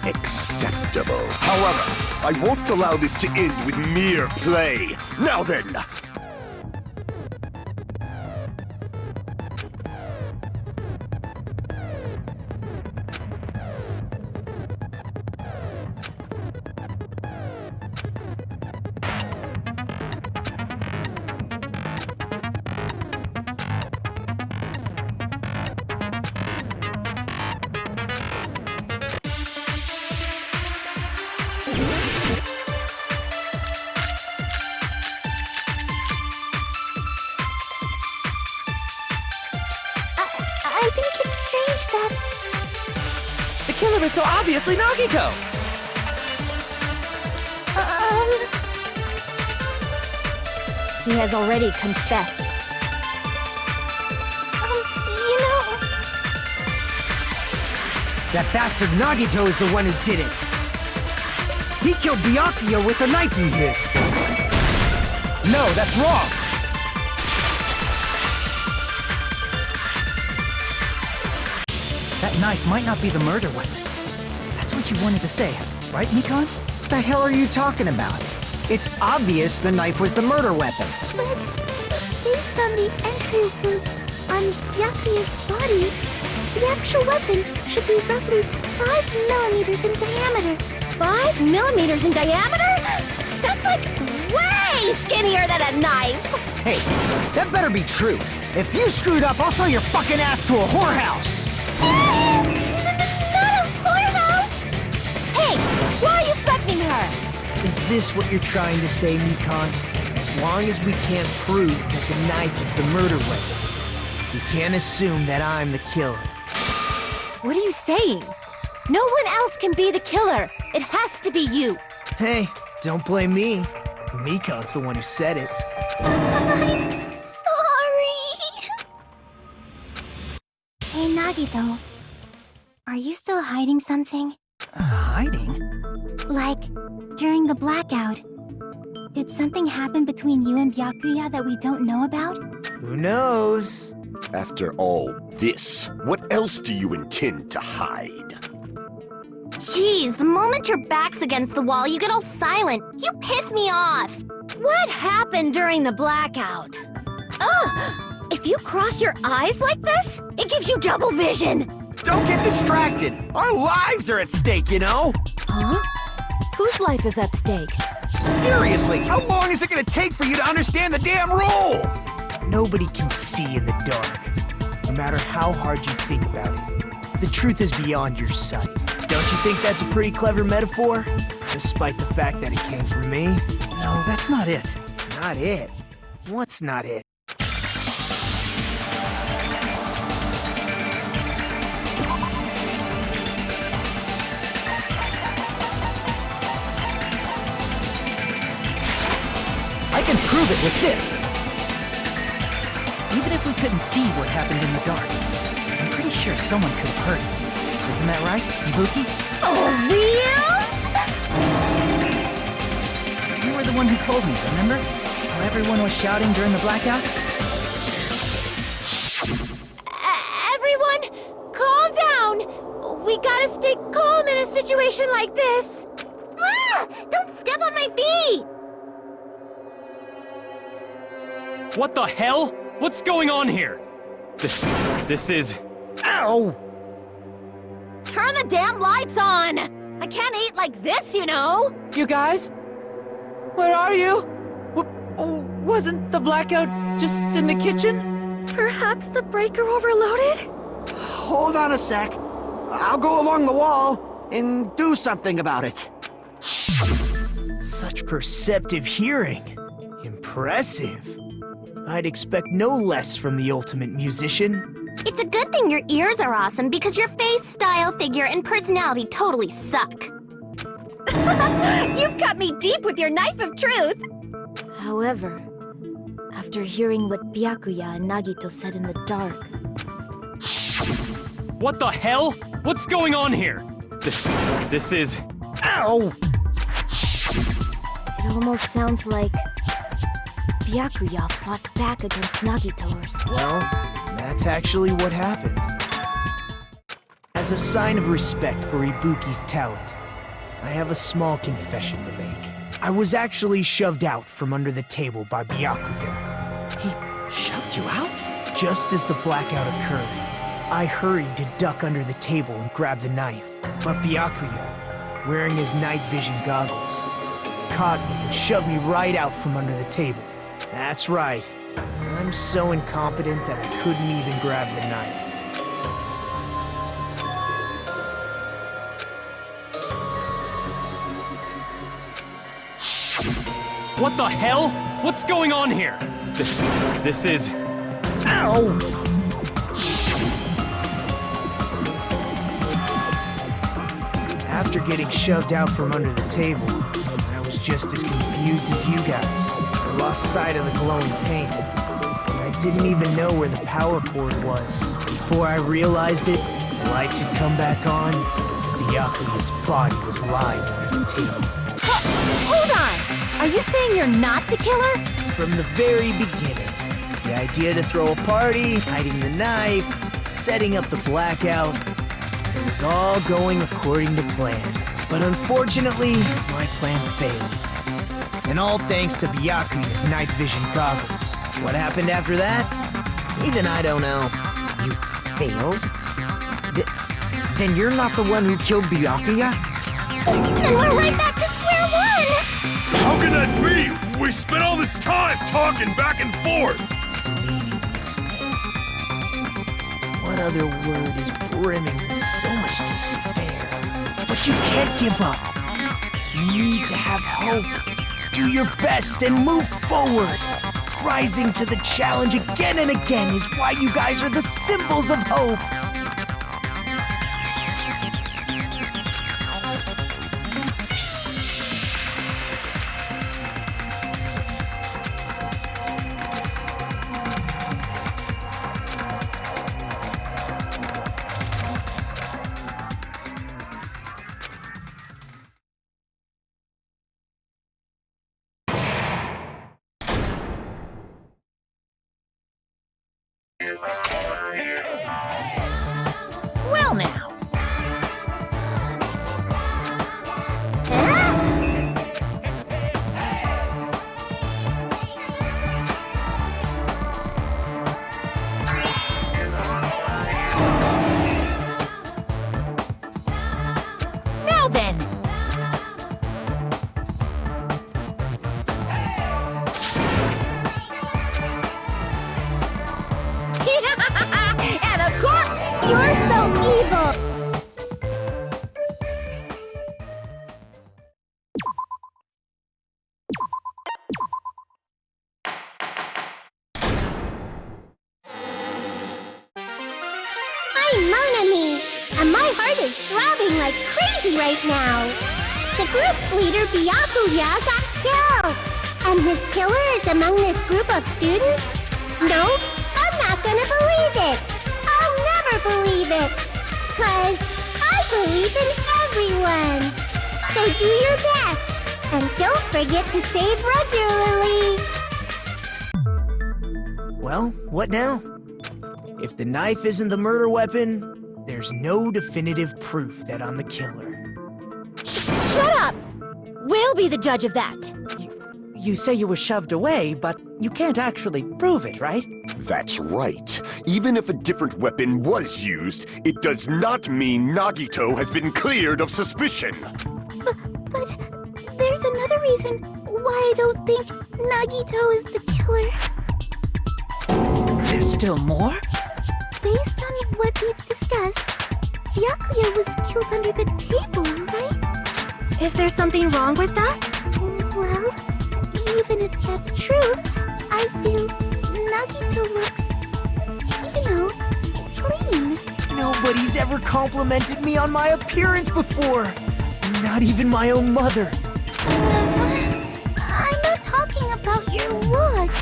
acceptable. However, I won't allow this to end with mere play. Now then! I think it's strange that... The killer is so obviously Nagito! He has already confessed. You know... That bastard Nagito is the one who did it. He killed Byakuya with a knife he hid. No, that's wrong. That knife might not be the murder weapon. That's what you wanted to say, right, Mikon? What the hell are you talking about? It's obvious the knife was the murder weapon. But based on the entry wounds on Byakuya's body, the actual weapon should be roughly 5 millimeters in diameter. 5 millimeters in diameter? That's like way skinnier than a knife! Hey, that better be true. If you screwed up, I'll sell your fucking ass to a whorehouse. Not a whorehouse! Hey, why are you threatening her? Is this what you're trying to say, Mikon? As long as we can't prove that the knife is the murder weapon, we can't assume that I'm the killer. What are you saying? No one else can be the killer. It has to be you. Hey, don't blame me. Mikon's the one who said it. I'm sorry. Hey, Nagito. Are you still hiding something? Hiding? Like, during the blackout, did something happen between you and Byakuya that we don't know about? Who knows? After all this, what else do you intend to hide? Jeez, the moment your back's against the wall, you get all silent. You piss me off. What happened during the blackout? Ugh! If you cross your eyes like this, it gives you double vision. Don't get distracted. Our lives are at stake, you know? Huh? Whose life is at stake? Seriously, how long is it gonna take for you to understand the damn rules? Nobody can see in the dark, no matter how hard you think about it. The truth is beyond your sight. Don't you think that's a pretty clever metaphor? Despite the fact that it came from me? No, that's not it. Not it? What's not it? I can prove it with this. Even if we couldn't see what happened in the dark, I'm pretty sure someone could have heard it. Isn't that right, Ibuki? Oh, wheels? You were the one who told me, remember? How everyone was shouting during the blackout? Everyone, calm down. We gotta stay calm in a situation like this. Ah! Don't step on my feet. What the hell? What's going on here? This is... Ow! Turn the damn lights on. I can't eat like this, you know. You guys? Where are you? Wasn't the blackout just in the kitchen? Perhaps the breaker overloaded? Hold on a sec. I'll go along the wall and do something about it. Such perceptive hearing. Impressive. I'd expect no less from the ultimate musician. It's a good thing your ears are awesome because your face, style, figure, and personality totally suck. You've cut me deep with your knife of truth. However, after hearing what Byakuya and Nagito said in the dark... What the hell? What's going on here? This is... Ow! It almost sounds like... Byakuya fought back against Nagito or something. Well, that's actually what happened. As a sign of respect for Ibuki's talent, I have a small confession to make. I was actually shoved out from under the table by Byakuya. He shoved you out? Just as the blackout occurred, I hurried to duck under the table and grab the knife. But Byakuya, wearing his night vision goggles, caught me and shoved me right out from under the table. That's right. I'm so incompetent that I couldn't even grab the knife. What the hell? What's going on here? This is... Ow! After getting shoved out from under the table, I was just as confused as you guys. I lost sight of the glowing paint. I didn't even know where the power cord was. Before I realized it, the lights had come back on. Byakuya's body was lying on the table. Hold on! Are you saying you're not the killer? From the very beginning, the idea to throw a party, hiding the knife, setting up the blackout, it was all going according to plan. But unfortunately, my plan failed. And all thanks to Byakuya's night vision goggles. What happened after that? Even I don't know. You failed? Then you're not the one who killed Byakuya? Then we're right back to square one! How can that be? We spent all this time talking back and forth! Meaninglessness. What other word is brimming with so much despair? But you can't give up. You need to have hope. Do your best and move forward. Rising to the challenge again and again is why you guys are the symbols of hope. Well now. Now then. And of course, You're so evil! I'm Monami, and my heart is throbbing like crazy right now. The group's leader, Byakuya, got killed. And his killer is among this group of students? Nope, I'm not gonna believe it. I'll never believe it. 'Cause I believe in everyone. So do your best. And don't forget to save regularly. Well, what now? If the knife isn't the murder weapon, there's no definitive proof that I'm the killer. Shut up! We'll be the judge of that. You say you were shoved away, but you can't actually prove it, right? That's right. Even if a different weapon was used, it does not mean Nagito has been cleared of suspicion. But there's another reason why I don't think Nagito is the killer. There's still more? Based on what we've discussed, Byakuya was killed under the table, right? Is there something wrong with that? Well, even if that's true, I feel Nagito looks, clean. Nobody's ever complimented me on my appearance before. Not even my own mother. I'm not talking about your looks.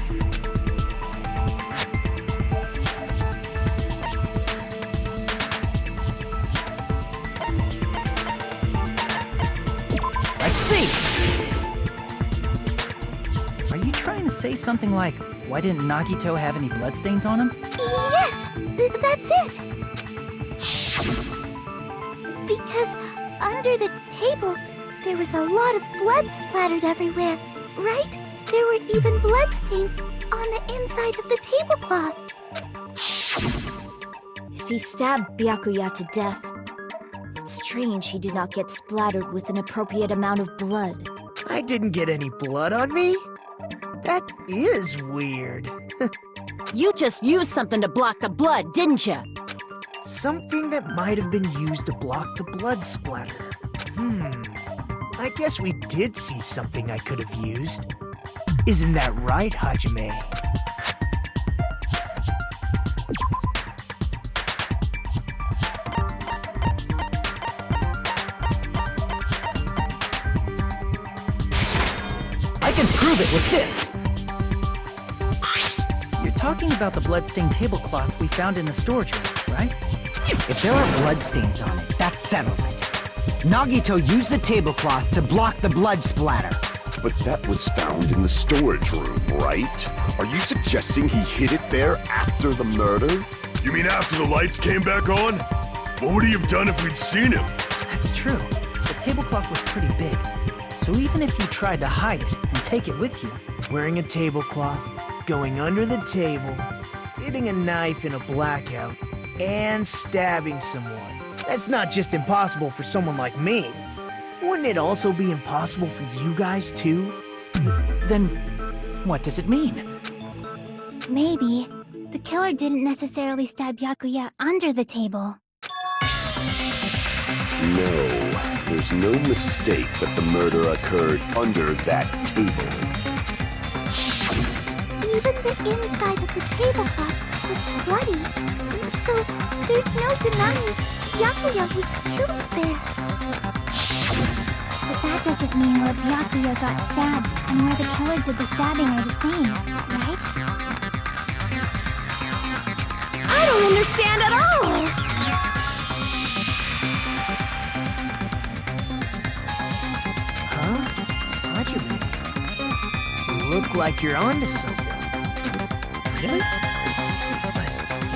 I see. Are you trying to say something like, why didn't Nagito have any bloodstains on him? Yes, that's it. Because under the table, there was a lot of blood splattered everywhere, right? There were even bloodstains on the inside of the tablecloth. If he stabbed Byakuya to death, it's strange he did not get splattered with an appropriate amount of blood. I didn't get any blood on me. That is weird. You just used something to block the blood, didn't you? Something that might have been used to block the blood splatter. I guess we did see something I could have used. Isn't that right, Hajime? I can prove it with this! You're talking about the bloodstained tablecloth we found in the storage room, right? If there are bloodstains on it, that settles it. Nagito used the tablecloth to block the blood splatter. But that was found in the storage room, right? Are you suggesting he hid it there after the murder? You mean after the lights came back on? What would he have done if we'd seen him? That's true. The tablecloth was pretty big. So even if you tried to hide it and take it with you, Wearing a tablecloth, going under the table, getting a knife in a blackout, and stabbing someone. That's not just impossible for someone like me. Wouldn't it also be impossible for you guys too? then what does it mean? Maybe the killer didn't necessarily stab Byakuya under the table. No, there's no mistake that the murder occurred under that table. Even the inside of the tablecloth was bloody. So there's no denying Byakuya was killed there. But that doesn't mean where Byakuya got stabbed and where the killer did the stabbing are the same, right? I don't understand at all! Huh? Roger. You look like you're onto something. Really? But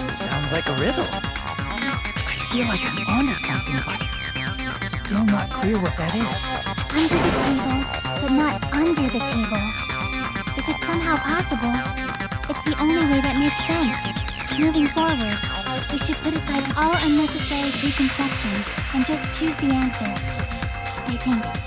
it sounds like a riddle. I feel like I'm onto something, but it's still not clear what that is. Under the table, but not under the table. If it's somehow possible, it's the only way that makes sense. Moving forward, we should put aside all unnecessary preconceptions and just choose the answer. I think.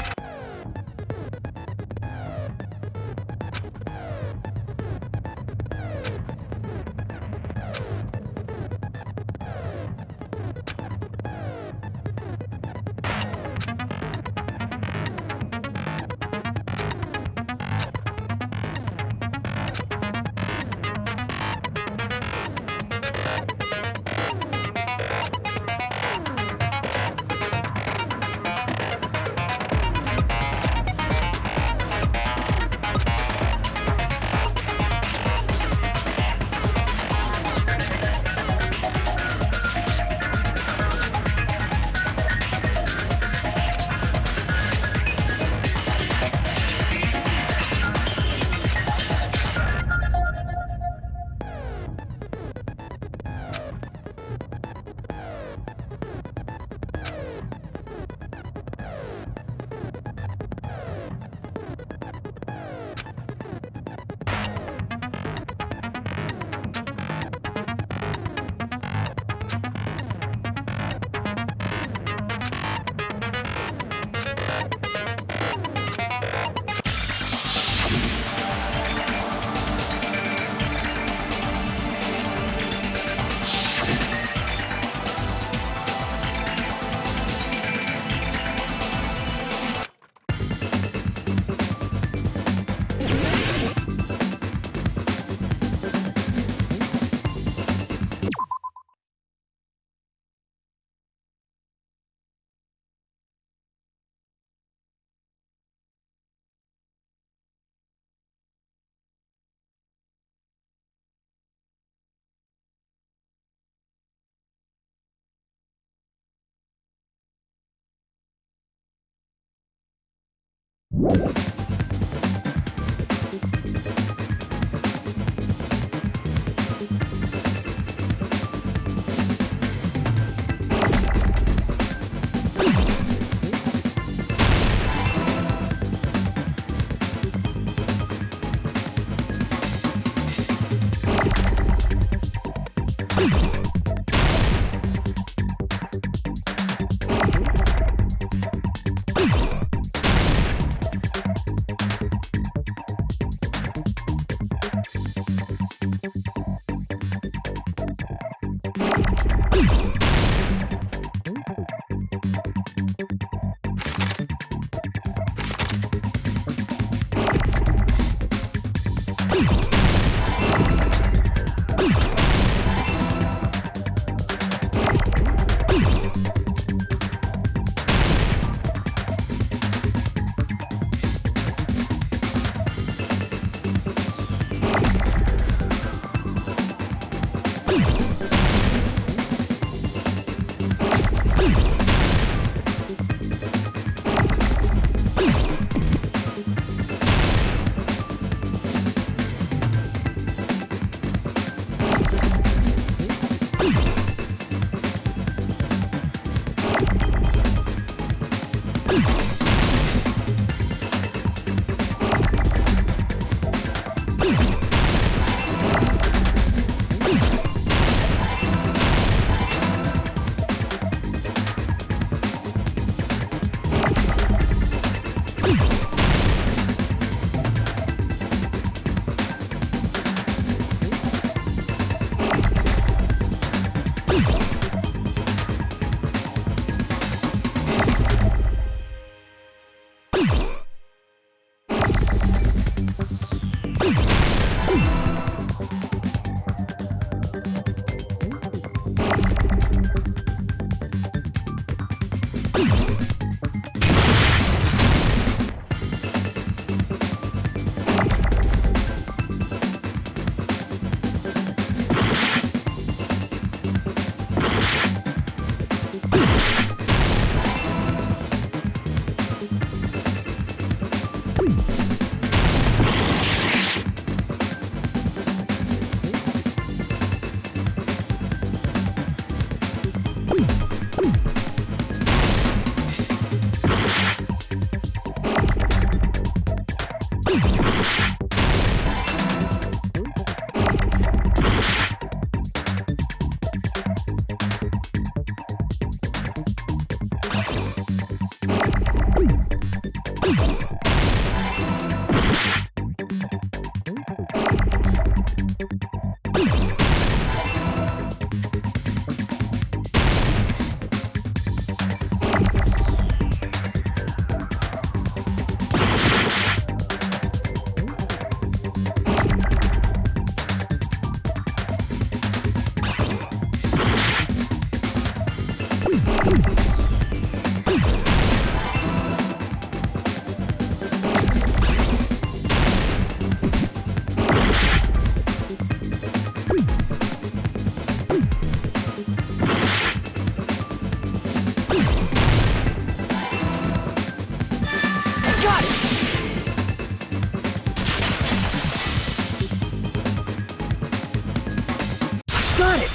Got it!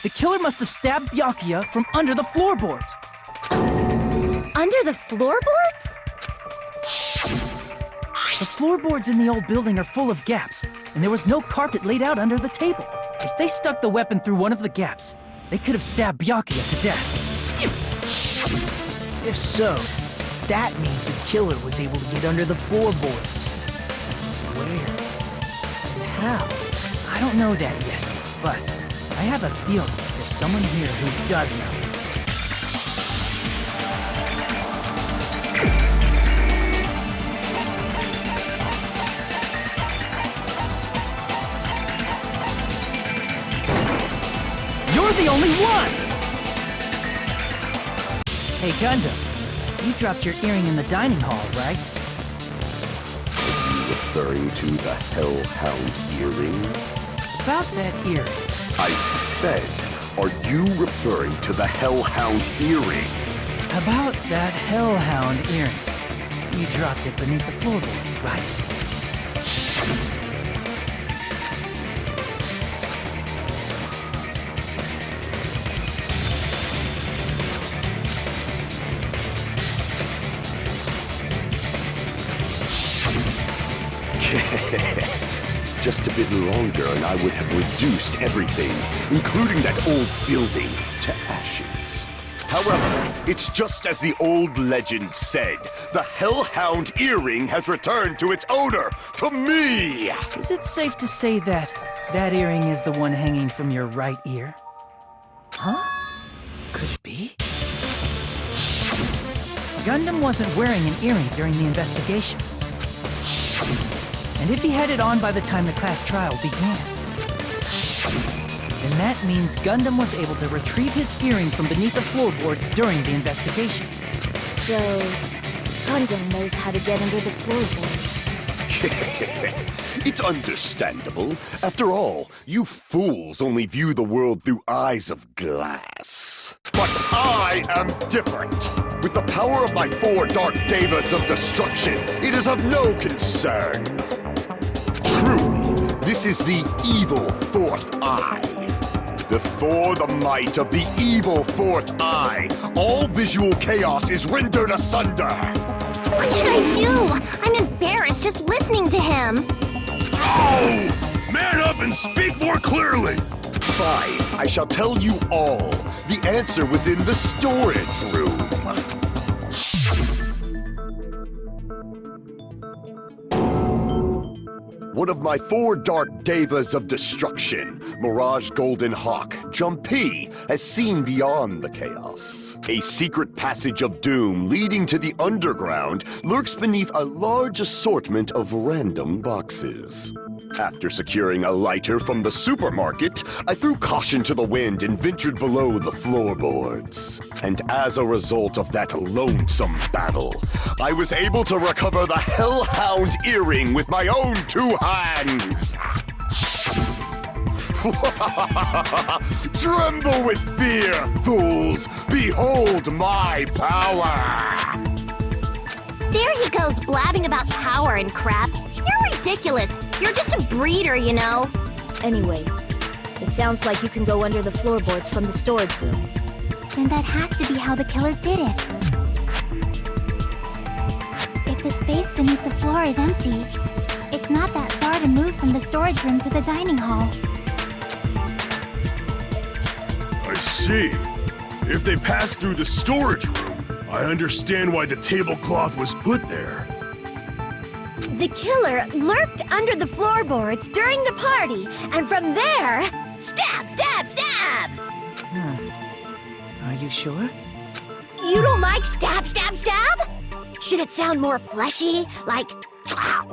The killer must have stabbed Byakuya from under the floorboards. Under the floorboards? The floorboards in the old building are full of gaps, and there was no carpet laid out under the table. If they stuck the weapon through one of the gaps, they could have stabbed Byakuya to death. If so, that means the killer was able to get under the floorboards. Where? And how? I don't know that yet, but I have a feeling there's someone here who does know. You're the only one! Hey, Gundam, you dropped your earring in the dining hall, right? Are you referring to the Hellhound earring? About that earring. I said, are you referring to the Hellhound earring? About that Hellhound earring. You dropped it beneath the floorboards, right? Just a bit longer and I would have reduced everything, including that old building, to ashes. However, it's just as the old legend said. The Hellhound earring has returned to its owner, to me! Is it safe to say that that earring is the one hanging from your right ear? Huh? Could it be? Gundam wasn't wearing an earring during the investigation. And if he had it on by the time the class trial began, then that means Gundam was able to retrieve his earring from beneath the floorboards during the investigation. So, Gundam knows how to get under the floorboards. It's understandable. After all, you fools only view the world through eyes of glass. But I am different. With the power of my 4 dark devas of destruction, it is of no concern. Truly, this is the evil 4th eye. Before the might of the evil 4th eye, all visual chaos is rendered asunder. What should I do? I'm embarrassed just listening to him. Oh! Man up and speak more clearly! Fine, I shall tell you all. The answer was in the storage room. One of my 4 dark devas of destruction, Mirage Golden Hawk, Jumpy, has seen beyond the chaos. A secret passage of doom leading to the underground lurks beneath a large assortment of random boxes. After securing a lighter from the supermarket, I threw caution to the wind and ventured below the floorboards. And as a result of that lonesome battle, I was able to recover the Hellhound earring with my own 2 hands. Tremble with fear, fools! Behold my power! There he goes blabbing about power and crap. You're ridiculous. You're just a breeder, you know. Anyway, it sounds like you can go under the floorboards from the storage room. then that has to be how the killer did it. If the space beneath the floor is empty, it's not that far to move from the storage room to the dining hall. I see. If they passed through the storage room, I understand why the tablecloth was put there. The killer lurked under the floorboards during the party, and from there, stab, stab, stab! Are you sure? You don't like stab, stab, stab? Should it sound more fleshy, like... I'm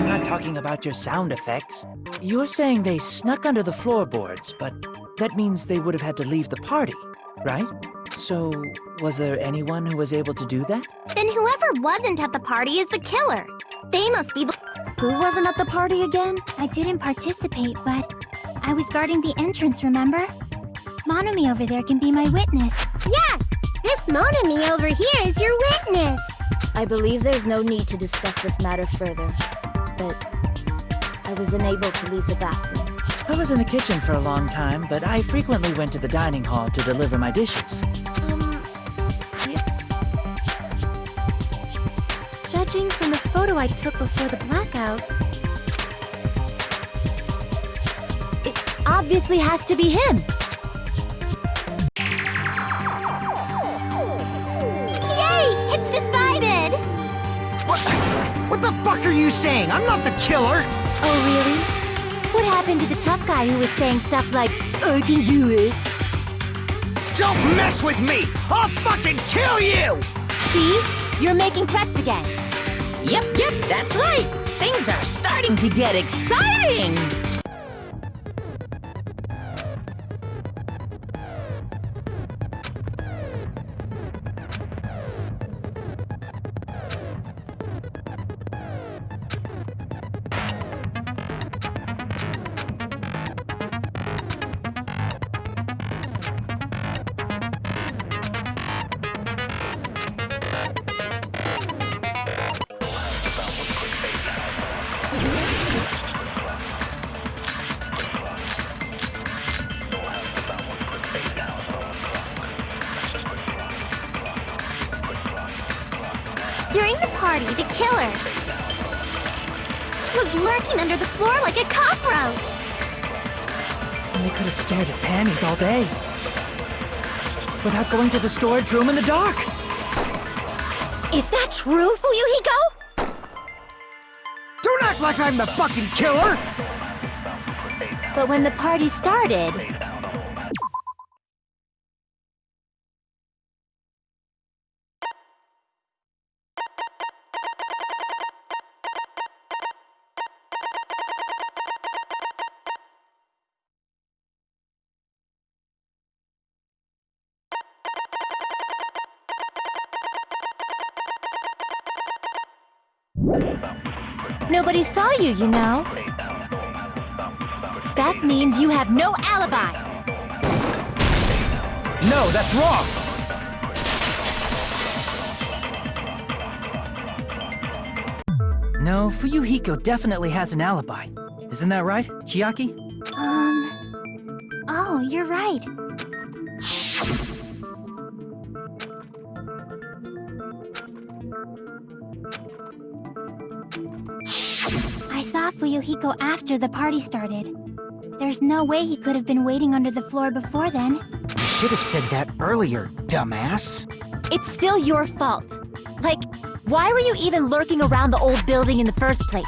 not talking about your sound effects. You're saying they snuck under the floorboards, but that means they would have had to leave the party, right? So, was there anyone who was able to do that? Then whoever wasn't at the party is the killer. They must be the... Who wasn't at the party again? I didn't participate, but I was guarding the entrance, remember? Monami over there can be my witness. Yes! This Monami over here is your witness! I believe there's no need to discuss this matter further, but I was unable to leave the bathroom. I was in the kitchen for a long time, but I frequently went to the dining hall to deliver my dishes. Judging from the photo I took before the blackout, It obviously has to be him! Yay! It's decided! What the fuck are you saying? I'm not the killer! Oh, really? What happened to the tough guy who was saying stuff like, I can do it? Don't mess with me! I'll fucking kill you! See? You're making threats again. Yep, that's right. Things are starting to get exciting. During the party, the killer was lurking under the floor like a cockroach. And they could have stared at panties all day. Without going to the storage room in the dark. Is that true, Fuyuhiko? Don't act like I'm the fucking killer! But when the party started... Nobody saw you, you know. That means you have no alibi. No, that's wrong! No, Fuyuhiko definitely has an alibi. Isn't that right, Chiaki? Oh, you're right. I saw Fuyuhiko after the party started. There's no way he could have been waiting under the floor before then. You should have said that earlier, dumbass. It's still your fault. Like, why were you even lurking around the old building in the first place?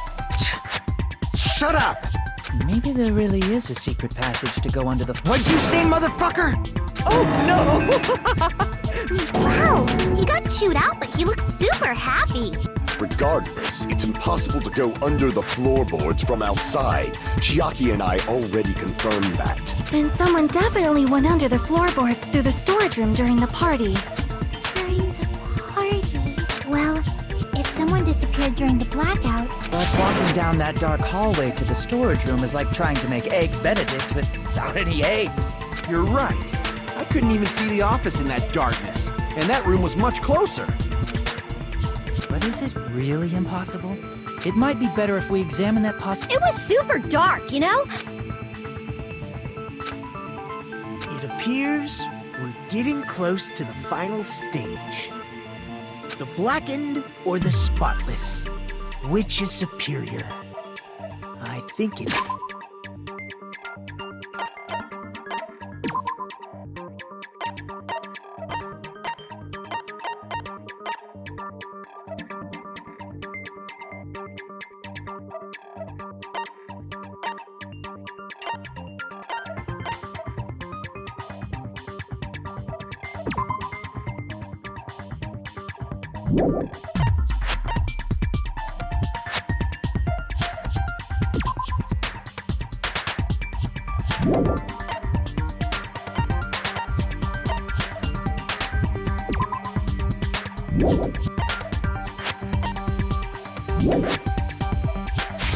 Shut up! Maybe there really is a secret passage to go under the... What'd you say, motherfucker? Oh, no! Wow, he got chewed out, but he looks super happy. Regardless, it's impossible to go under the floorboards from outside. Chiaki and I already confirmed that. then someone definitely went under the floorboards through the storage room during the party. During the party? Well, if someone disappeared during the blackout... But walking down that dark hallway to the storage room is like trying to make Eggs Benedict without any eggs. You're right. I couldn't even see the office in that darkness, and that room was much closer. But is it really impossible? It might be better if we examine that It was super dark, you know? It appears we're getting close to the final stage. The blackened or the spotless? Which is superior? I think it...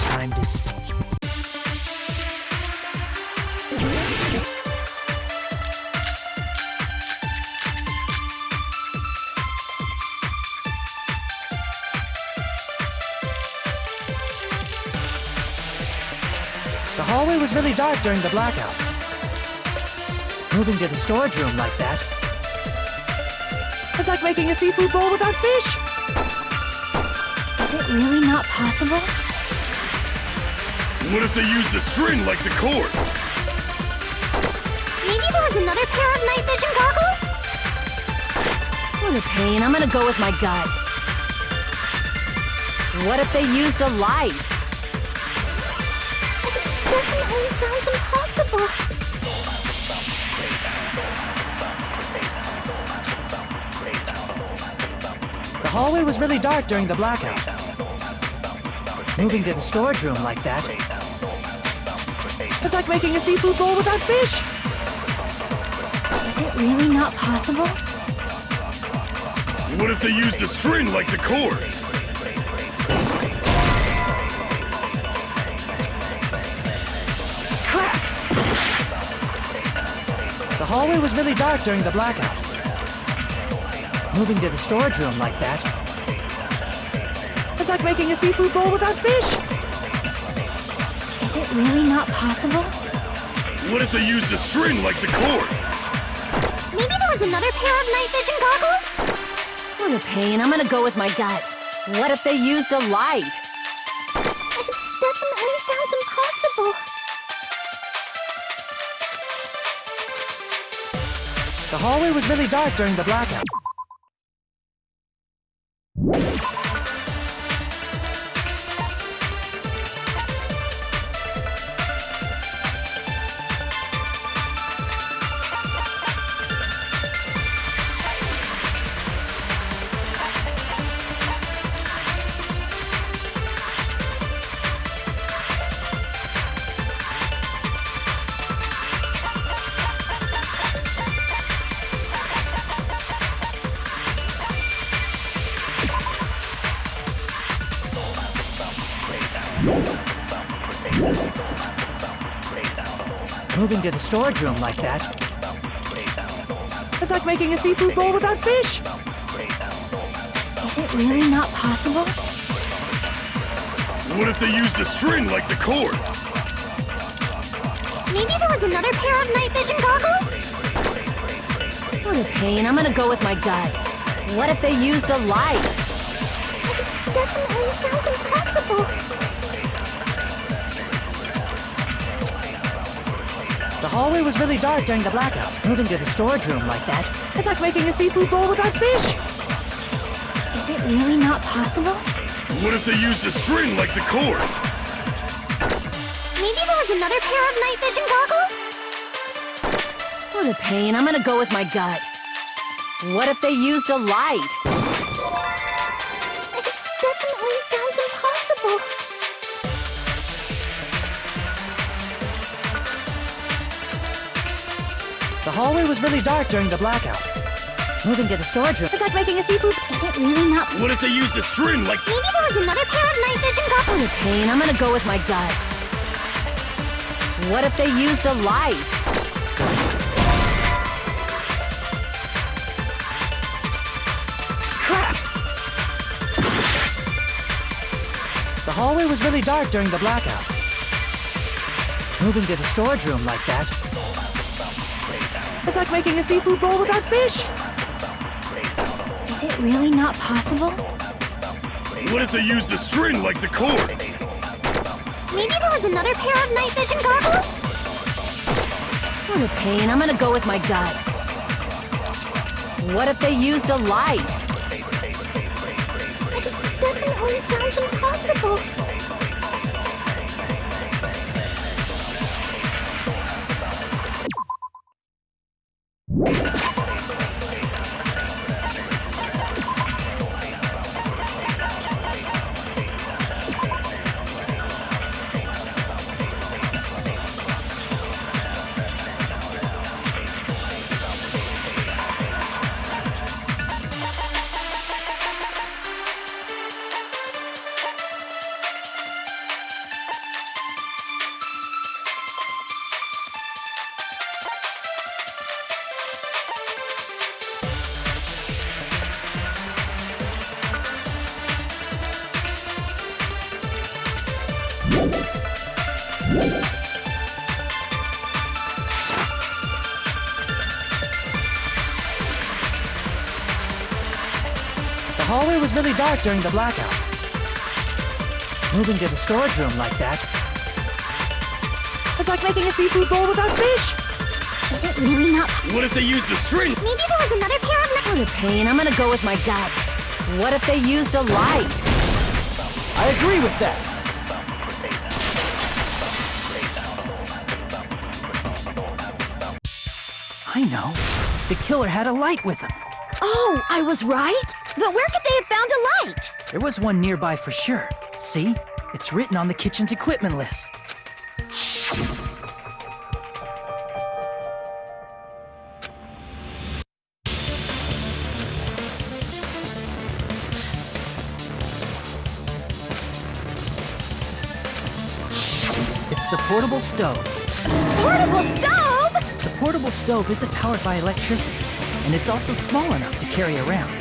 Time to... The hallway was really dark during the blackout. Moving to the storage room like that. It's like making a seafood bowl without fish! Is it really not possible? What if they used a string like the cord? Maybe there was another pair of night vision goggles? What a pain. I'm gonna go with my gut. What if they used a light? Definitely sounds impossible. The hallway was really dark during the blackout. Moving to the storage room like that. It's like making a seafood bowl without fish! Is it really not possible? What if they used a string like the cord? Crap! The hallway was really dark during the blackout. Moving to the storage room like that. It's like making a seafood bowl without fish! Is it really not possible? What if they used a string like the cord? Maybe there was another pair of night vision goggles? What a pain. I'm gonna go with my gut. What if they used a light? It definitely sounds impossible. The hallway was really dark during the blackout. Moving to the storage room like that. It's like making a seafood bowl without fish! Is it really not possible? What if they used a string like the cord? Maybe there was another pair of night vision goggles? What a pain. I'm gonna go with my gut. What if they used a light? It definitely sounds impossible. The hallway was really dark during the blackout. Moving to the storage room like that. It's like making a seafood bowl without fish! Is it really not possible? What if they used a string like the cord? Maybe there was another pair of night vision goggles? What a pain. I'm gonna go with my gut. What if they used a light? It definitely sounds impossible. The hallway was really dark during the blackout. Moving to the storage room. It's like making a seafood... Is it really not... What if they used a string like... Maybe there was another pair of night vision goggles? What a pain. I'm gonna go with my gut. What if they used a light? Crap! The hallway was really dark during the blackout. Moving to the storage room like that. It's like making a seafood bowl without fish. Is it really not possible? What if they used a string like the cord? Maybe there was another pair of night vision goggles? What a pain. I'm gonna go with my gut. What if they used a light? That definitely sounds impossible. The hallway was really dark during the blackout. Moving to the storage room like that. It's like making a seafood bowl without fish. Is it really not? What if they used a string? Maybe there was another pair of What a pain. I'm gonna go with my gut. What if they used a light? I agree with that. I know. The killer had a light with him. Oh, I was right? But where could they have found a light? There was one nearby for sure. See? It's written on the kitchen's equipment list. It's the portable stove. Portable stove? The portable stove isn't powered by electricity, and it's also small enough to carry around.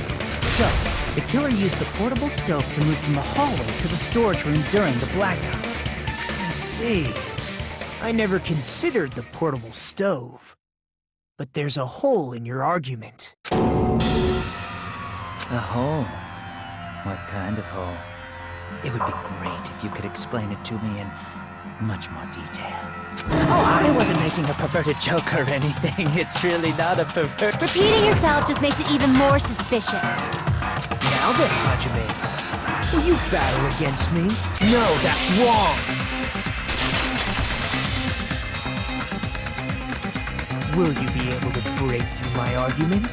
So, the killer used the portable stove to move from the hallway to the storage room during the blackout. I see. I never considered the portable stove. But there's a hole in your argument. A hole? What kind of hole? It would be great if you could explain it to me in much more detail. Oh, I wasn't making a perverted joke or anything. It's really not a pervert. Repeating yourself just makes it even more suspicious. Now then, Hajime, will you battle against me? No, that's wrong! Will you be able to break through my argument?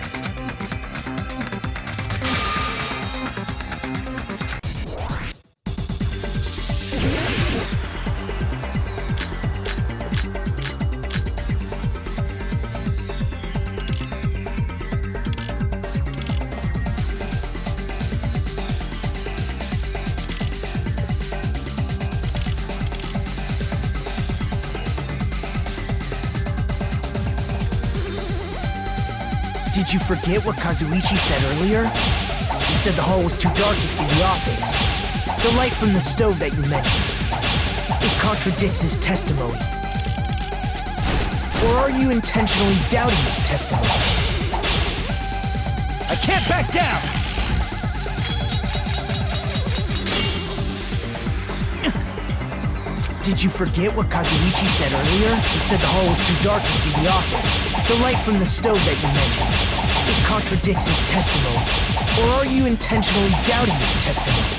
Did you forget what Kazuichi said earlier? He said the hall was too dark to see the office. The light from the stove that you mentioned. It contradicts his testimony. Or are you intentionally doubting his testimony? I can't back down! Did you forget what Kazuichi said earlier? He said the hall was too dark to see the office. The light from the stove that you mentioned. It contradicts his testimony. Or are you intentionally doubting his testimony?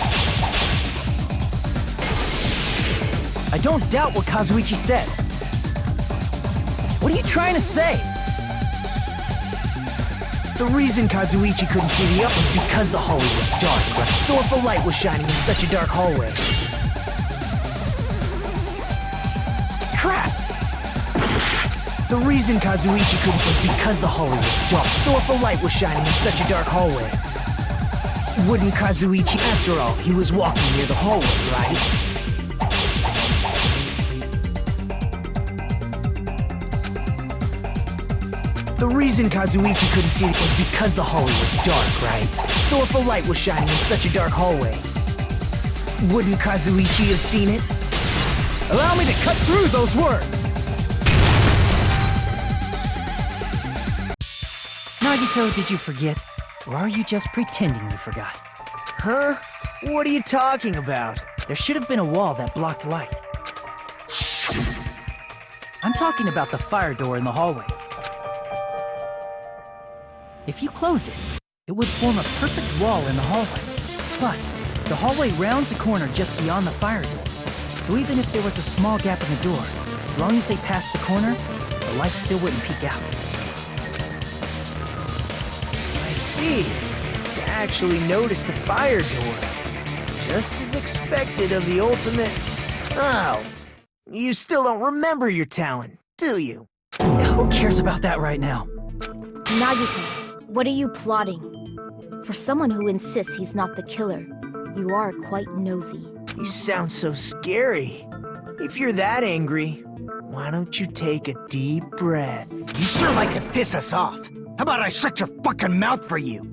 I don't doubt what Kazuichi said. What are you trying to say? The reason Kazuichi couldn't see the up was because the hallway was dark, right? So if a light was shining in such a dark hallway... Crap! The reason Kazuichi couldn't was because the hallway was dark. So if a light was shining in such a dark hallway... Wouldn't Kazuichi... After all, he was walking near the hallway, right? The reason Kazuichi couldn't see it was because the hallway was dark, right? So if a light was shining in such a dark hallway, wouldn't Kazuichi have seen it? Allow me to cut through those words! Nagito, did you forget? Or are you just pretending you forgot? Huh? What are you talking about? There should have been a wall that blocked light. I'm talking about the fire door in the hallway. If you close it, it would form a perfect wall in the hallway. Plus, the hallway rounds a corner just beyond the fire door. So even if there was a small gap in the door, as long as they passed the corner, the light still wouldn't peek out. I see. You actually noticed the fire door. Just as expected of the ultimate... Oh, you still don't remember your talent, do you? Who cares about that right now? Nagito, what are you plotting? For someone who insists he's not the killer, you are quite nosy. You sound so scary. If you're that angry, why don't you take a deep breath? You sure like to piss us off. How about I shut your fucking mouth for you?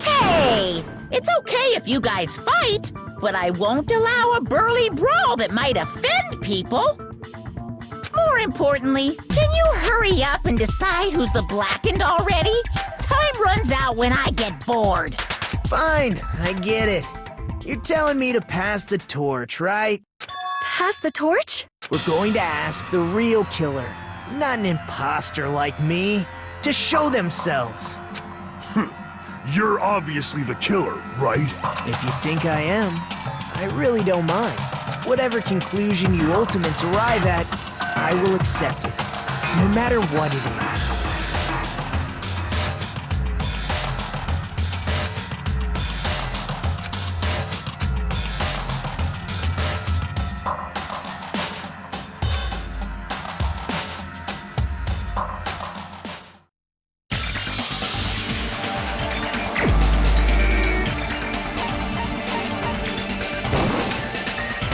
Hey! It's okay if you guys fight, but I won't allow a burly brawl that might offend people. More importantly, can you hurry up and decide who's the blackened already? Time runs out when I get bored. Fine, I get it. You're telling me to pass the torch, right? Pass the torch? We're going to ask the real killer, not an imposter like me, to show themselves. You're obviously the killer, right? If you think I am, I really don't mind. Whatever conclusion you ultimates arrive at, I will accept it, no matter what it is.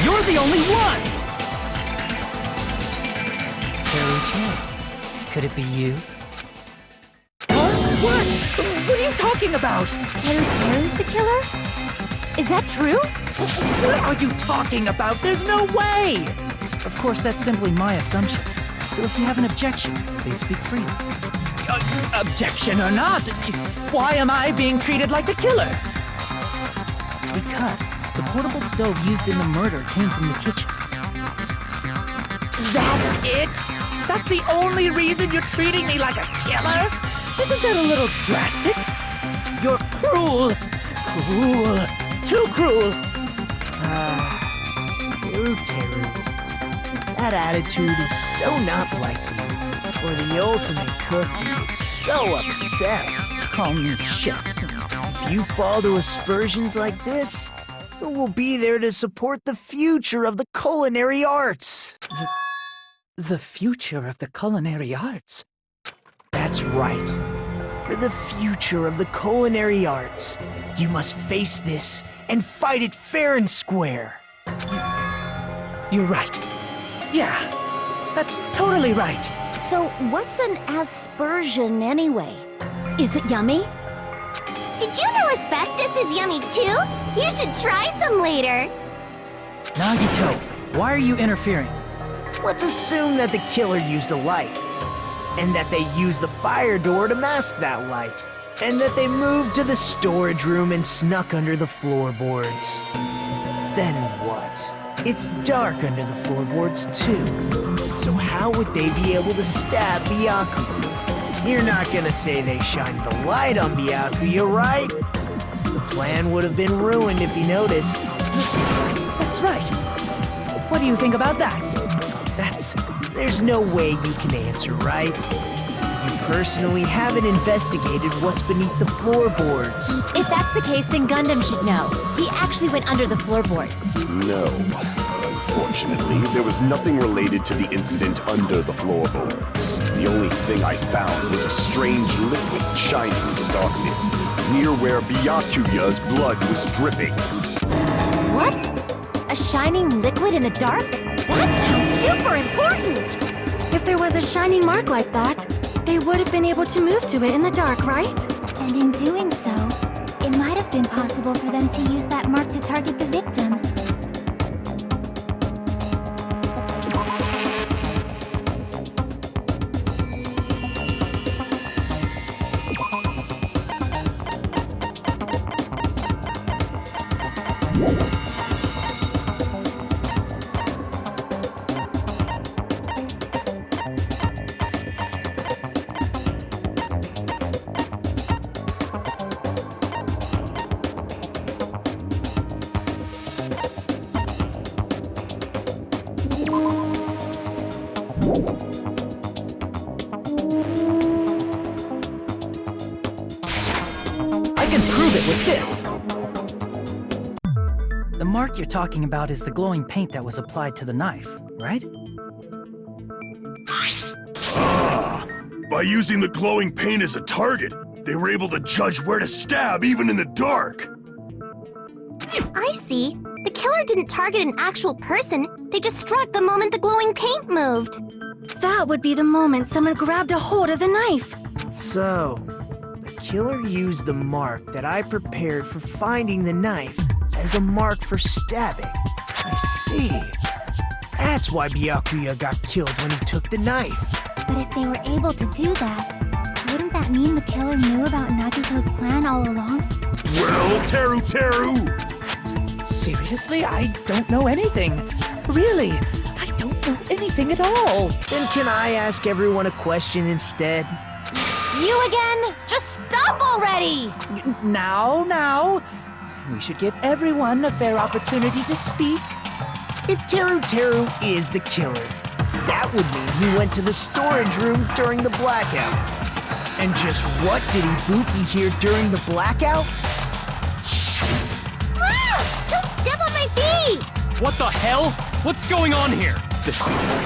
You're the only one! Could it be you? What? What are you talking about? Teru's the killer? Is that true? What are you talking about? There's no way! Of course, that's simply my assumption. So if you have an objection, please speak freely. Objection or not, why am I being treated like the killer? Because the portable stove used in the murder came from the kitchen. That's it? That's the only reason you're treating me like a killer? Isn't that a little drastic? You're cruel. Cruel. Too cruel. Teru. That attitude is so not like you. For the ultimate cook to get so upset. Call me chef. If you fall to aspersions like this, who will be there to support the future of the culinary arts? The future of the culinary arts? That's right. For the future of the culinary arts, you must face this and fight it fair and square. You're right. Yeah, that's totally right. So what's an aspersion anyway? Is it yummy? Did you know asbestos is yummy too? You should try some later. Nagito, why are you interfering? Let's assume that the killer used a light, and that they used the fire door to mask that light, and that they moved to the storage room and snuck under the floorboards. Then what? It's dark under the floorboards too. So how would they be able to stab Byakuya? You're not gonna say they shined the light on Byakuya, right? The plan would have been ruined if he noticed. That's right. What do you think about that? There's no way you can answer, right? You personally haven't investigated what's beneath the floorboards. If that's the case, then Gundam should know. He actually went under the floorboards. No. Unfortunately, there was nothing related to the incident under the floorboards. The only thing I found was a strange liquid shining in the darkness, near where Byakuya's blood was dripping. What? A shining liquid in the dark? That sounds super important! If there was a shining mark like that, they would have been able to move to it in the dark, right? And in doing so, it might have been possible for them to use that mark to target the victim. I can prove it with this! The mark you're talking about is the glowing paint that was applied to the knife, right? Ah! By using the glowing paint as a target, they were able to judge where to stab even in the dark! I see. The killer didn't target an actual person. They just struck the moment the glowing paint moved. That would be the moment someone grabbed a hold of the knife. So, the killer used the mark that I prepared for finding the knife as a mark for stabbing. I see. That's why Byakuya got killed when he took the knife. But if they were able to do that, wouldn't that mean the killer knew about Nagito's plan all along? Well, Teru! Seriously? I don't know anything. Really, I don't know anything at all. Then can I ask everyone a question instead? You again? Just stop already! Now. We should give everyone a fair opportunity to speak. If Teru is the killer, that would mean he went to the storage room during the blackout. And just what did Ibuki hear during the blackout? Ah! Don't step on my feet! What the hell? What's going on here?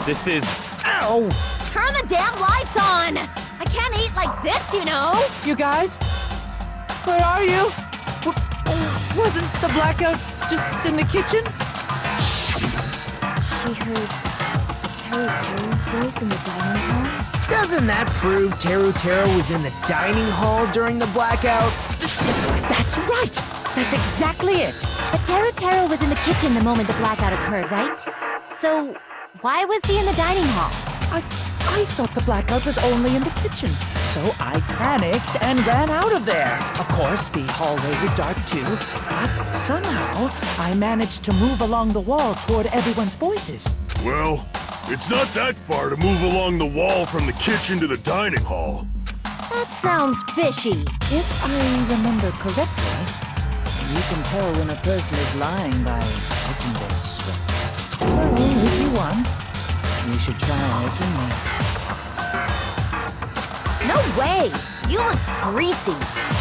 This is... Ow! Turn the damn lights on! I can't eat like this, you know! You guys? Where are you? Wasn't the blackout just in the kitchen? She heard Teru's voice in the dining hall. Doesn't that prove Teru was in the dining hall during the blackout? That's right! That's exactly it! But Teru was in the kitchen the moment the blackout occurred, right? So, why was he in the dining hall? I thought the blackout was only in the kitchen, so I panicked and ran out of there. Of course, the hallway was dark too, but somehow I managed to move along the wall toward everyone's voices. Well, it's not that far to move along the wall from the kitchen to the dining hall. That sounds fishy. If I remember correctly, you can tell when a person is lying by looking their sweat. So, if you want, you should try licking me. No way! You look greasy.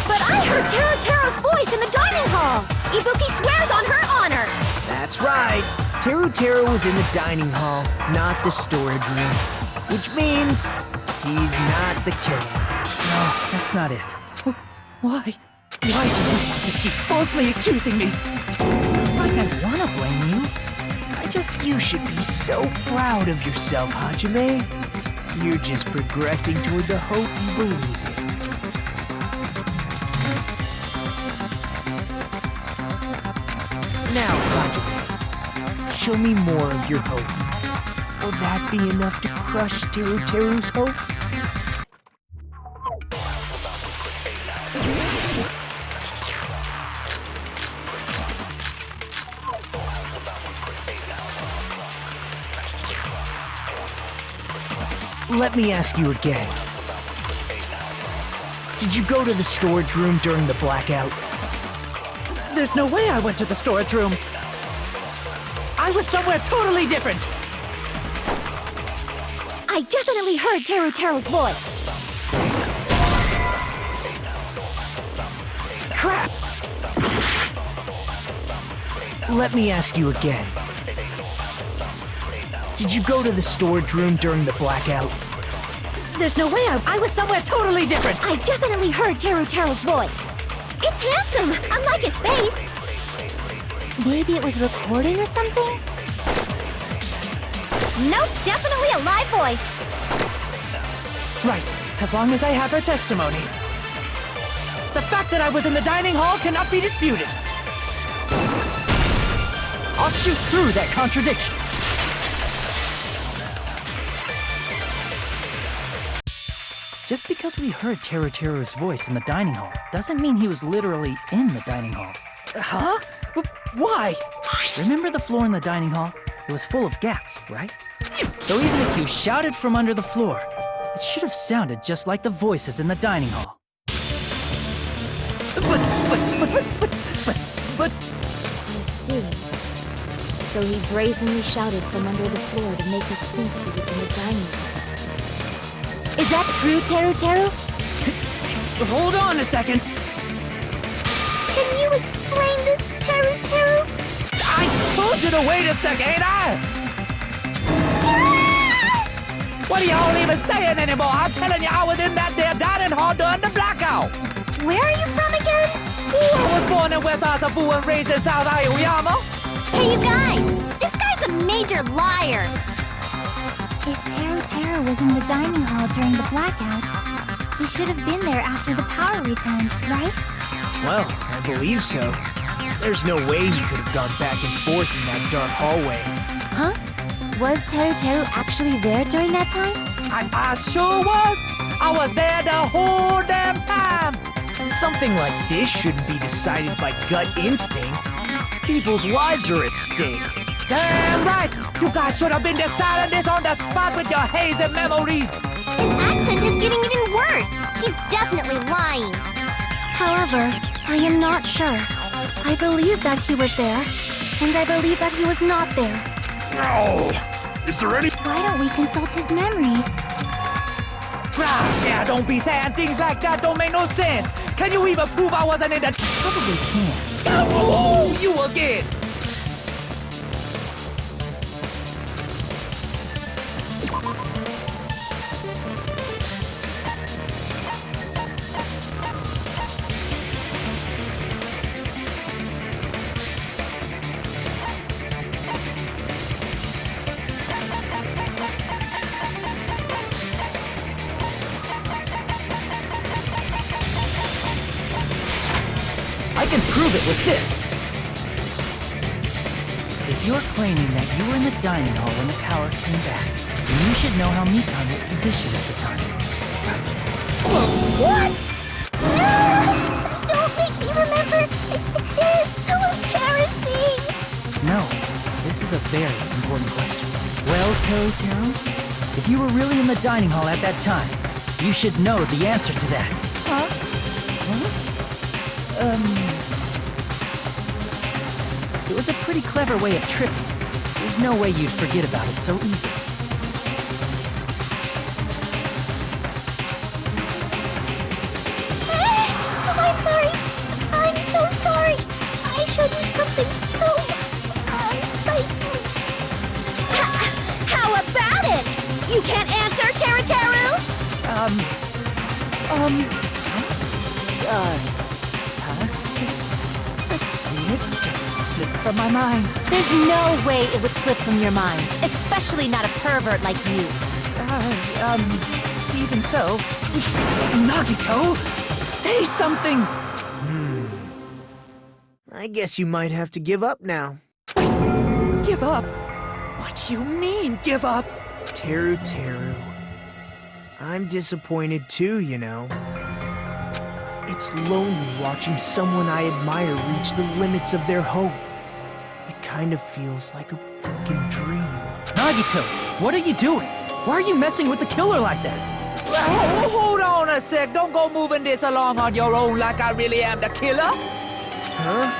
But I heard Teru's voice in the dining hall! Ibuki swears on her honor! That's right. Teru was in the dining hall, not the storage room. Which means he's not the killer. No, that's not it. Why? Why do you want to keep falsely accusing me? It's not like I want to blame you. You should be so proud of yourself, Hajime. You're just progressing toward the hope you believe in. Now, Hajime, show me more of your hope. Will that be enough to crush Teru's hope? Let me ask you again. Did you go to the storage room during the blackout? There's no way I went to the storage room. I was somewhere totally different. I definitely heard Teru's voice. Crap! Let me ask you again. Did you go to the storage room during the blackout? There's no way I was somewhere totally different. I definitely heard Teru's voice. It's handsome, unlike his face. Maybe it was recording or something? Nope, definitely a live voice. Right, as long as I have her testimony. The fact that I was in the dining hall cannot be disputed. I'll shoot through that contradiction. Just because we heard Teru's voice in the dining hall doesn't mean he was literally in the dining hall. Huh? Why? Remember the floor in the dining hall? It was full of gaps, right? So even if you shouted from under the floor, it should have sounded just like the voices in the dining hall. But... I see. So he brazenly shouted from under the floor to make us think he was in the dining hall. Is that true, Teru? Hold on a second. Can you explain this, Teru Teru? I told you to wait a second, ain't I? What are y'all even saying anymore? I'm telling you, I was in that there dining hall during the blackout. Where are you from again? Ooh, I was born in West Asabu and raised in South Aoyama. Hey, you guys! This guy's a major liar! If Teru Teru was in the dining hall during the blackout, he should have been there after the power returned, right? Well, I believe so. There's no way he could have gone back and forth in that dark hallway. Huh? Was Teru Teru actually there during that time? I sure was. I was there the whole damn time. Something like this shouldn't be decided by gut instinct. People's lives are at stake. Damn right. You guys should have been deciding this on the spot with your hazy memories. His accent is getting even worse. He's definitely lying. However, I am not sure. I believe that he was there, and I believe that he was not there. No! Is there any... Why don't we consult his memories? Gosh, yeah, don't be saying things like that. Don't make no sense. Can you even prove I wasn't in the... Probably can. Oh, you again. I can prove it with this. If you're claiming that you were in the dining hall when the power came back, then you should know how Mikan was positioned at the time. What? No! Don't make me remember! It's so embarrassing! No, this is a very important question. Well, Teru Teru, if you were really in the dining hall at that time, you should know the answer to that. It was a pretty clever way of tricking. There's no way you'd forget about it so easily. I'm sorry. I'm so sorry. I showed you something so unsightly. How about it? You can't answer, Teru Teru? That's weird. Just slipped from my mind. There's no way it would slip from your mind, especially not a pervert like you. Even so... Nagito! Say something! I guess you might have to give up now. Give up? What do you mean, give up? Teru Teru. I'm disappointed too, you know. It's lonely watching someone I admire reach the limits of their hope. It kind of feels like a broken dream. Nagito, what are you doing? Why are you messing with the killer like that? Hold on a sec. Don't go moving this along on your own like I really am the killer. Huh?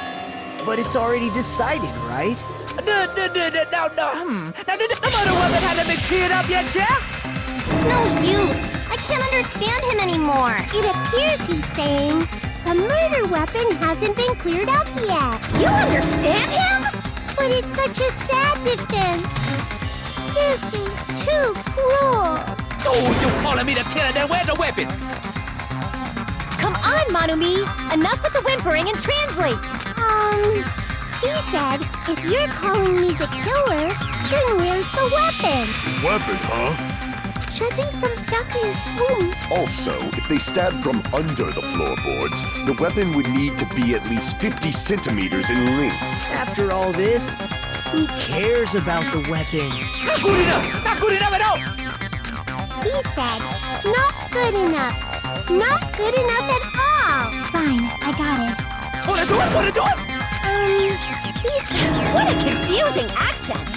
But it's already decided, right? No. Now, the murder weapon hasn't been cleared up yet, Chef? It's no use. I can't understand him anymore. It appears he's saying the murder weapon hasn't been cleared up yet. You understand him? But it's such a sad defense. This is too cruel. Oh, you calling me the killer? Then where's the weapon? Come on, Manumi! Enough with the whimpering and translate! He said, if you're calling me the killer, then where's the weapon? Weapon, huh? Judging from Byakuya's wounds, Also, if they stabbed from under the floorboards, the weapon would need to be at least 50 centimeters in length. After all this, who cares about the weapon? Not good enough! Not good enough at all! he said, not good enough. Not good enough at all. Fine, I got it. Wanna do it? What a confusing accent.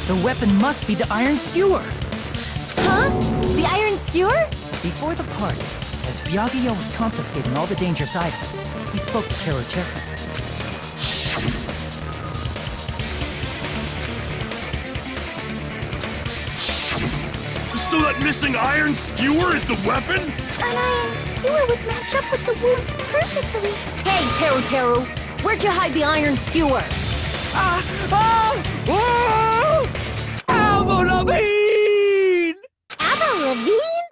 The weapon must be the iron skewer. Huh? The iron skewer? Before the party, as Byakuya was confiscating all the dangerous items, he spoke to Teru Teru. So that missing iron skewer is the weapon? An iron skewer would match up with the wounds perfectly. Hey, Teru Teru! Where'd you hide the iron skewer? Avril Lavigne! Avril Lavigne?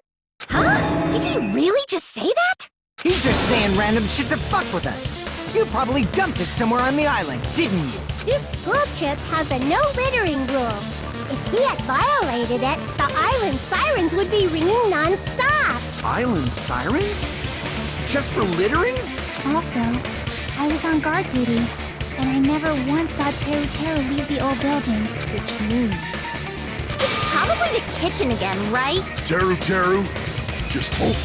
Huh? Did he really just say that? He's just saying random shit to fuck with us. You probably dumped it somewhere on the island, didn't you? This school trip has a no littering rule. If he had violated it, the island sirens would be ringing non-stop. Island sirens? Just for littering? Also, I was on guard duty, and I never once saw Teru Teru leave the old building. Which means... It's probably the kitchen again, right? Teru Teru, just hope.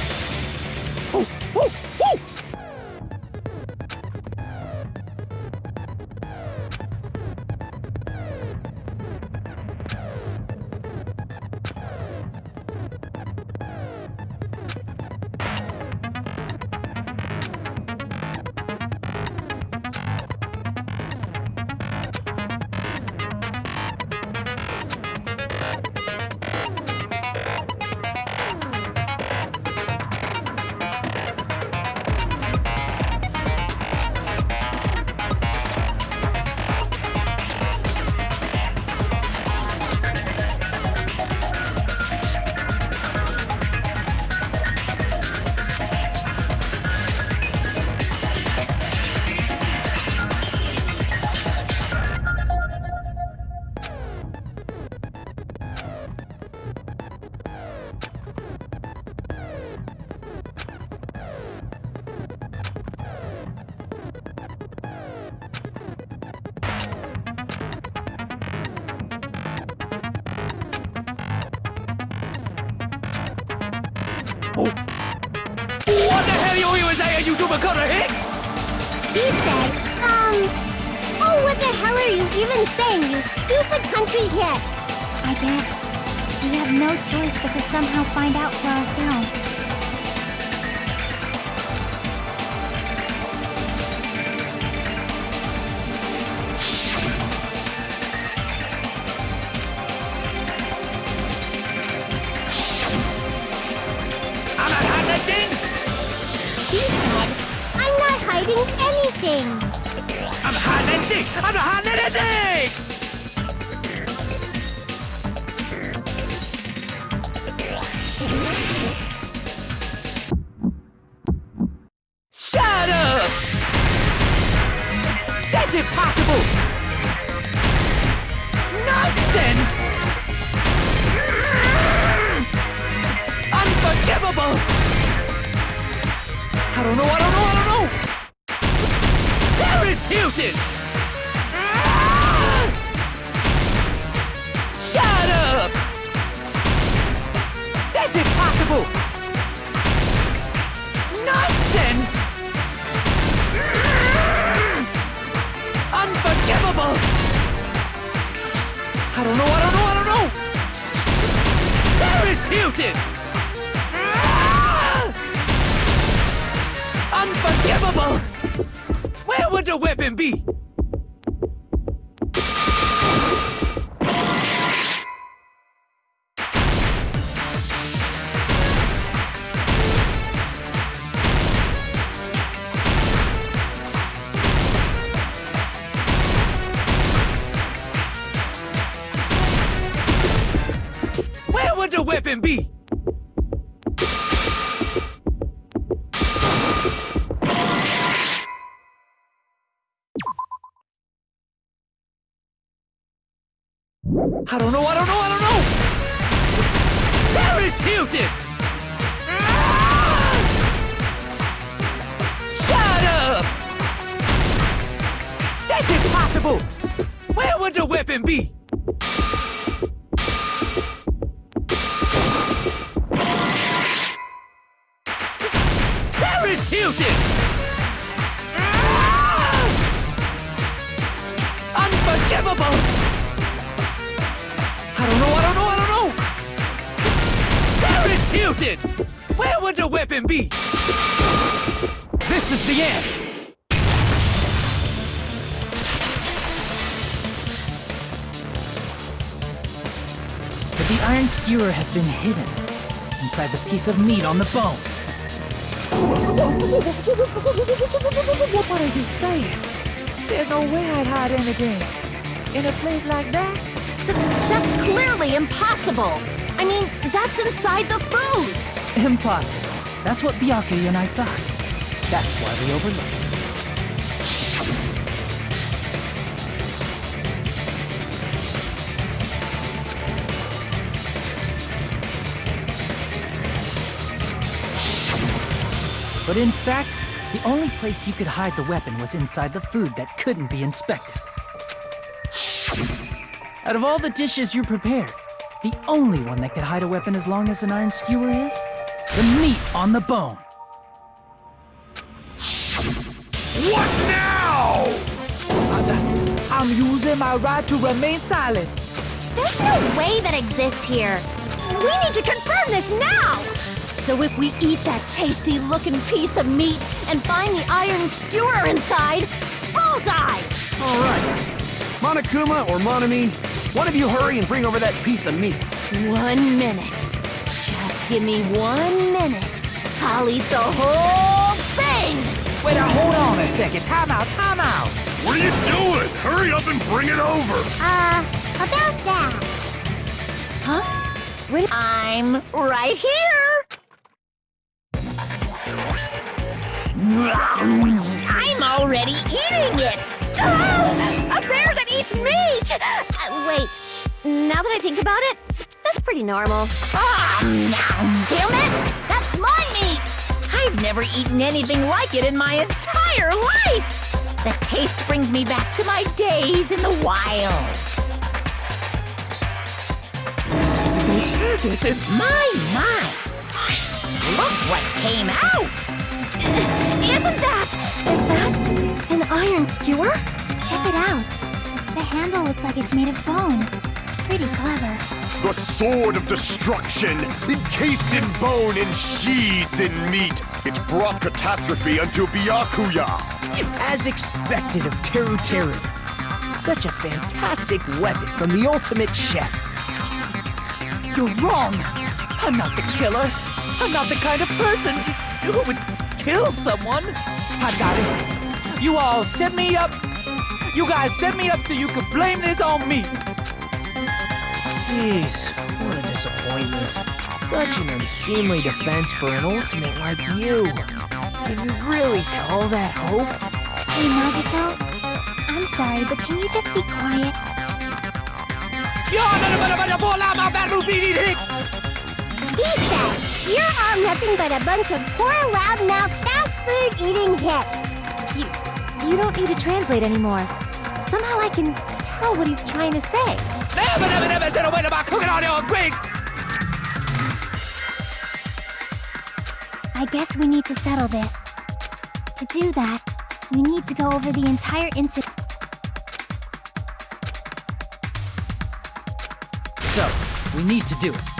What the hell you even saying, you Dumakota hick? He said, oh, what the hell are you even saying, you stupid country hit? I guess we have no choice but to somehow find out for ourselves. He said, I'm not hiding anything. I'm not hiding anything! Shut up! That's impossible! Nonsense! Unforgivable! I don't know! Paris Hilton! Ah! Shut up! That's impossible! Nonsense! I don't know! Paris Hilton! Unforgivable! Where would the weapon be? Where would the weapon be? I don't know! Paris Hilton! Shut up! That's impossible! Where would the weapon be? Paris Hilton! Unforgivable! I don't know! Paris Hilton! Where would the weapon be? This is the end! But the iron skewer had been hidden inside the piece of meat on the bone. What are you saying? There's no way I'd hide anything in a place like that. That's clearly impossible. I mean, that's inside the food. Impossible. That's what Byakuya and I thought. That's why we overlooked it. But in fact, the only place you could hide the weapon was inside the food that couldn't be inspected. Out of all the dishes you prepared, the only one that could hide a weapon as long as an iron skewer is the meat on the bone. What now? I'm using my right to remain silent. There's no way that exists here. We need to confirm this now. So if we eat that tasty-looking piece of meat and find the iron skewer inside, bullseye! All right. Monokuma or Monami, one of you hurry and bring over that piece of meat. 1 minute. Just give me 1 minute. I'll eat the whole thing! Wait, hold on a second. Time out. What are you doing? Hurry up and bring it over! About that. Huh? I'm right here. I'm already eating it. A bear that eats meat! Wait, now that I think about it, that's pretty normal. Damn it! That's my meat! I've never eaten anything like it in my entire life! The taste brings me back to my days in the wild. This is My! Look what came out! Is that an iron skewer? Check it out. The handle looks like it's made of bone. Pretty clever. The sword of destruction, encased in bone and sheathed in meat. It brought catastrophe unto Byakuya. as expected of Teru Teru. Such a fantastic weapon from the ultimate chef. You're wrong. I'm not the killer. I'm not the kind of person who would kill someone. I got it. You all set me up. You guys set me up so you could blame this on me. Jeez, what a disappointment. Such an unseemly defense for an ultimate like you. Can you really call that hope? Hey, Nagito. I'm sorry, but can you just be quiet? He said, "You're all nothing but a bunch of poor, loudmouth, fast food eating hips." You don't need to translate anymore. Somehow I can tell what he's trying to say. I guess we need to settle this. To do that, we need to go over the entire incident. So, we need to do it.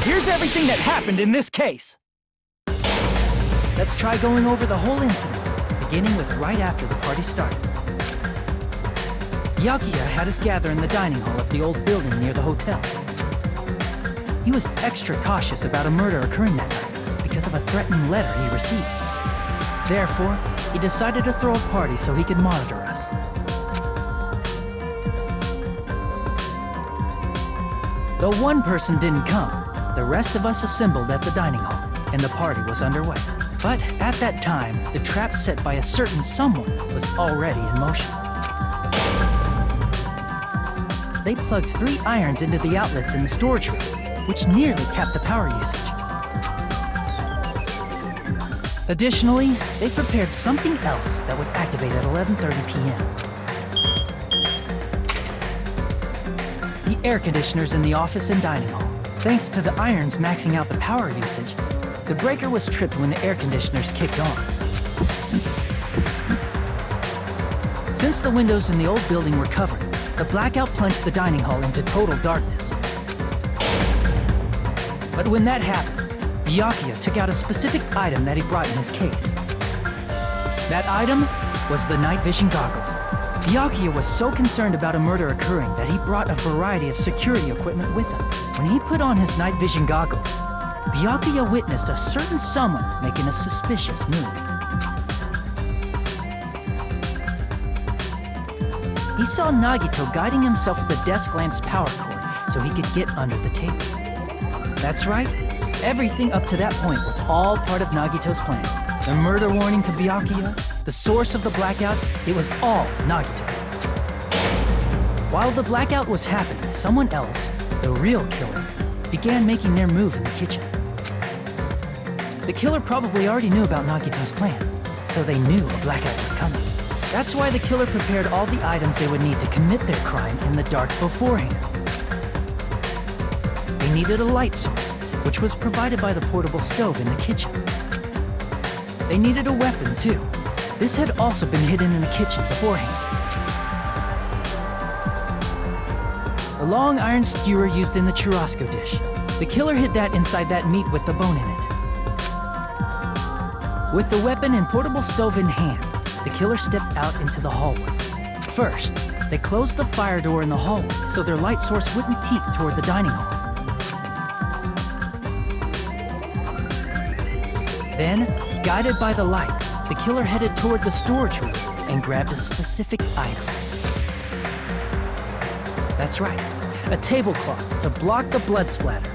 here's everything that happened in this case. Let's try going over the whole incident, beginning with right after the party started. Byakuya had us gather in the dining hall of the old building near the hotel. He was extra cautious about a murder occurring that night because of a threatening letter he received. Therefore, he decided to throw a party so he could monitor us. Though one person didn't come, the rest of us assembled at the dining hall, and the party was underway. But at that time, the trap set by a certain someone was already in motion. They plugged 3 irons into the outlets in the storage room, which nearly capped the power usage. Additionally, they prepared something else that would activate at 11:30 p.m. The air conditioners in the office and dining hall. Thanks to the irons maxing out the power usage, the breaker was tripped when the air conditioners kicked on. Since the windows in the old building were covered, the blackout plunged the dining hall into total darkness. But when that happened, Byakuya took out a specific item that he brought in his case. That item was the night vision goggles. Byakuya was so concerned about a murder occurring that he brought a variety of security equipment with him. When he put on his night vision goggles, Byakuya witnessed a certain someone making a suspicious move. He saw Nagito guiding himself with the desk lamp's power cord so he could get under the table. That's right, everything up to that point was all part of Nagito's plan. The murder warning to Byakuya, the source of the blackout, it was all Nagito. While the blackout was happening, someone else, the real killer, began making their move in the kitchen. The killer probably already knew about Nagito's plan, so they knew a blackout was coming. That's why the killer prepared all the items they would need to commit their crime in the dark beforehand. They needed a light source, which was provided by the portable stove in the kitchen. They needed a weapon, too. This had also been hidden in the kitchen beforehand. The long iron skewer used in the churrasco dish. The killer hid that inside that meat with the bone in it. With the weapon and portable stove in hand, the killer stepped out into the hallway. First, they closed the fire door in the hallway so their light source wouldn't peek toward the dining hall. Then, guided by the light, the killer headed toward the storage room and grabbed a specific item. That's right, a tablecloth to block the blood splatter.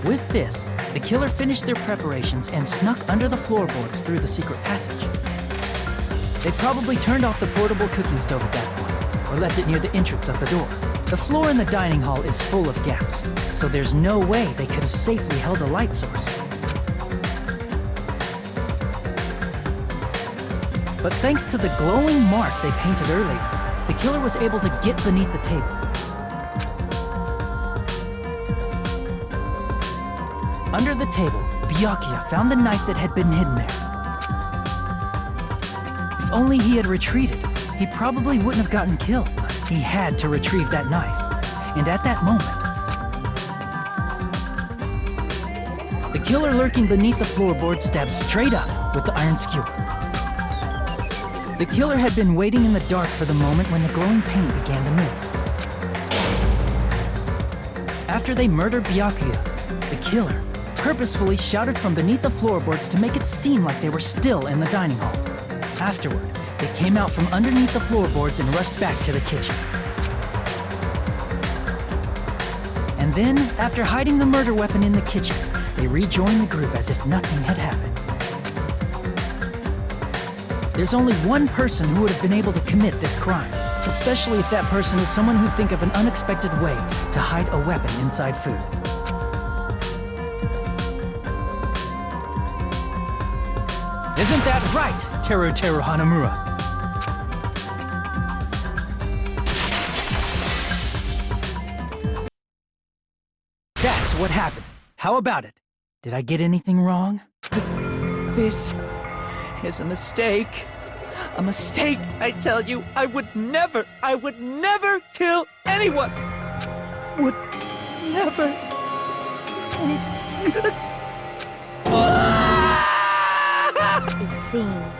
With this, the killer finished their preparations and snuck under the floorboards through the secret passage. They probably turned off the portable cooking stove at that point, or left it near the entrance of the door. The floor in the dining hall is full of gaps, so there's no way they could have safely held a light source. But thanks to the glowing mark they painted earlier, the killer was able to get beneath the table. Under the table, Byakuya found the knife that had been hidden there. If only he had retreated, he probably wouldn't have gotten killed. He had to retrieve that knife. And at that moment, the killer lurking beneath the floorboard stabbed straight up with the iron skewer. The killer had been waiting in the dark for the moment when the glowing paint began to move. After they murdered Byakuya, the killer purposefully shouted from beneath the floorboards to make it seem like they were still in the dining hall. Afterward, they came out from underneath the floorboards and rushed back to the kitchen. And then, after hiding the murder weapon in the kitchen, they rejoined the group as if nothing had happened. There's only one person who would have been able to commit this crime, especially if that person is someone who'd think of an unexpected way to hide a weapon inside food. Isn't that right, Teru Hanamura? That's what happened. How about it? Did I get anything wrong? This is a mistake. A mistake, I tell you. I would never kill anyone. would never. It seems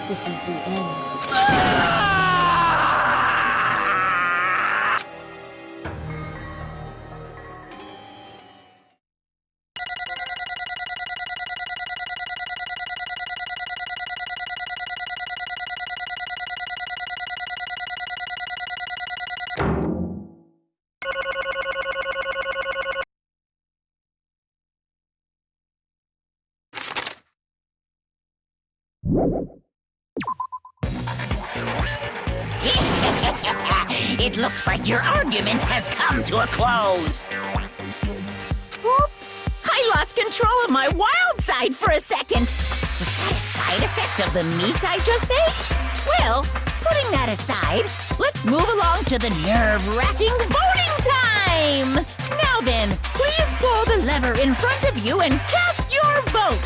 this is the end. It looks like your argument has come to a close. Oops! I lost control of my wild side for a second. Was that a side effect of the meat I just ate? Well, putting that aside, let's move along to the nerve-wracking voting time! Now then, please pull the lever in front of you and cast your vote.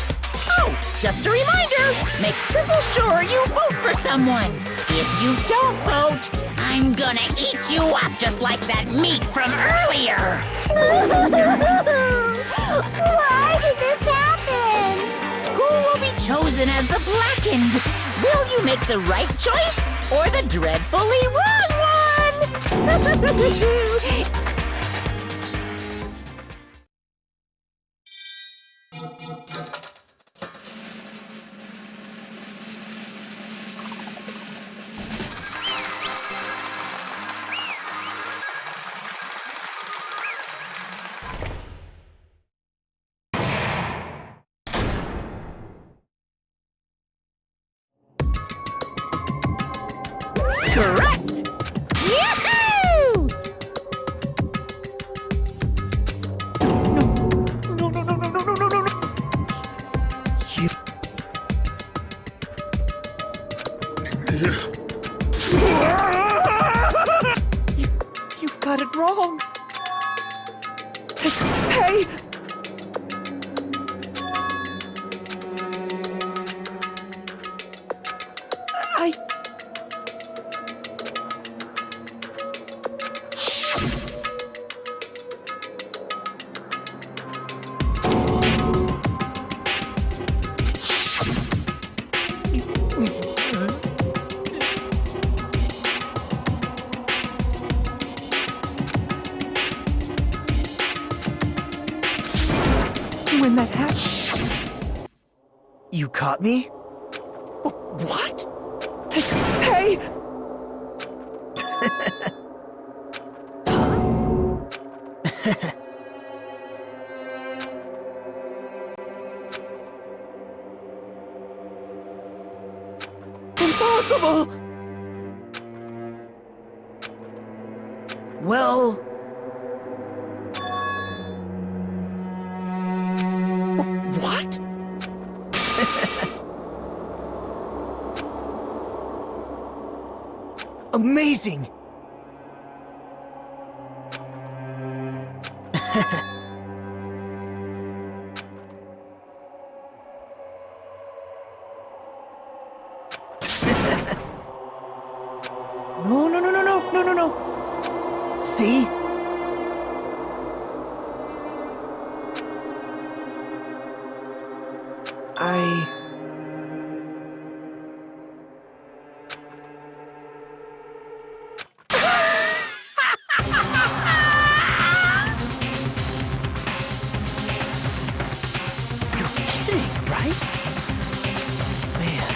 Oh, just a reminder, make triple sure you vote for someone. If you don't vote, I'm gonna eat you up just like that meat from earlier. Why did this happen? Who will be chosen as the blackened? Will you make the right choice or the dreadfully wrong one? Correct! Yahoo! No. You've got it wrong. Hey! When that happened, you caught me? What? Hey! Impossible! Well... What? Amazing! No. See? You're kidding, right? Man.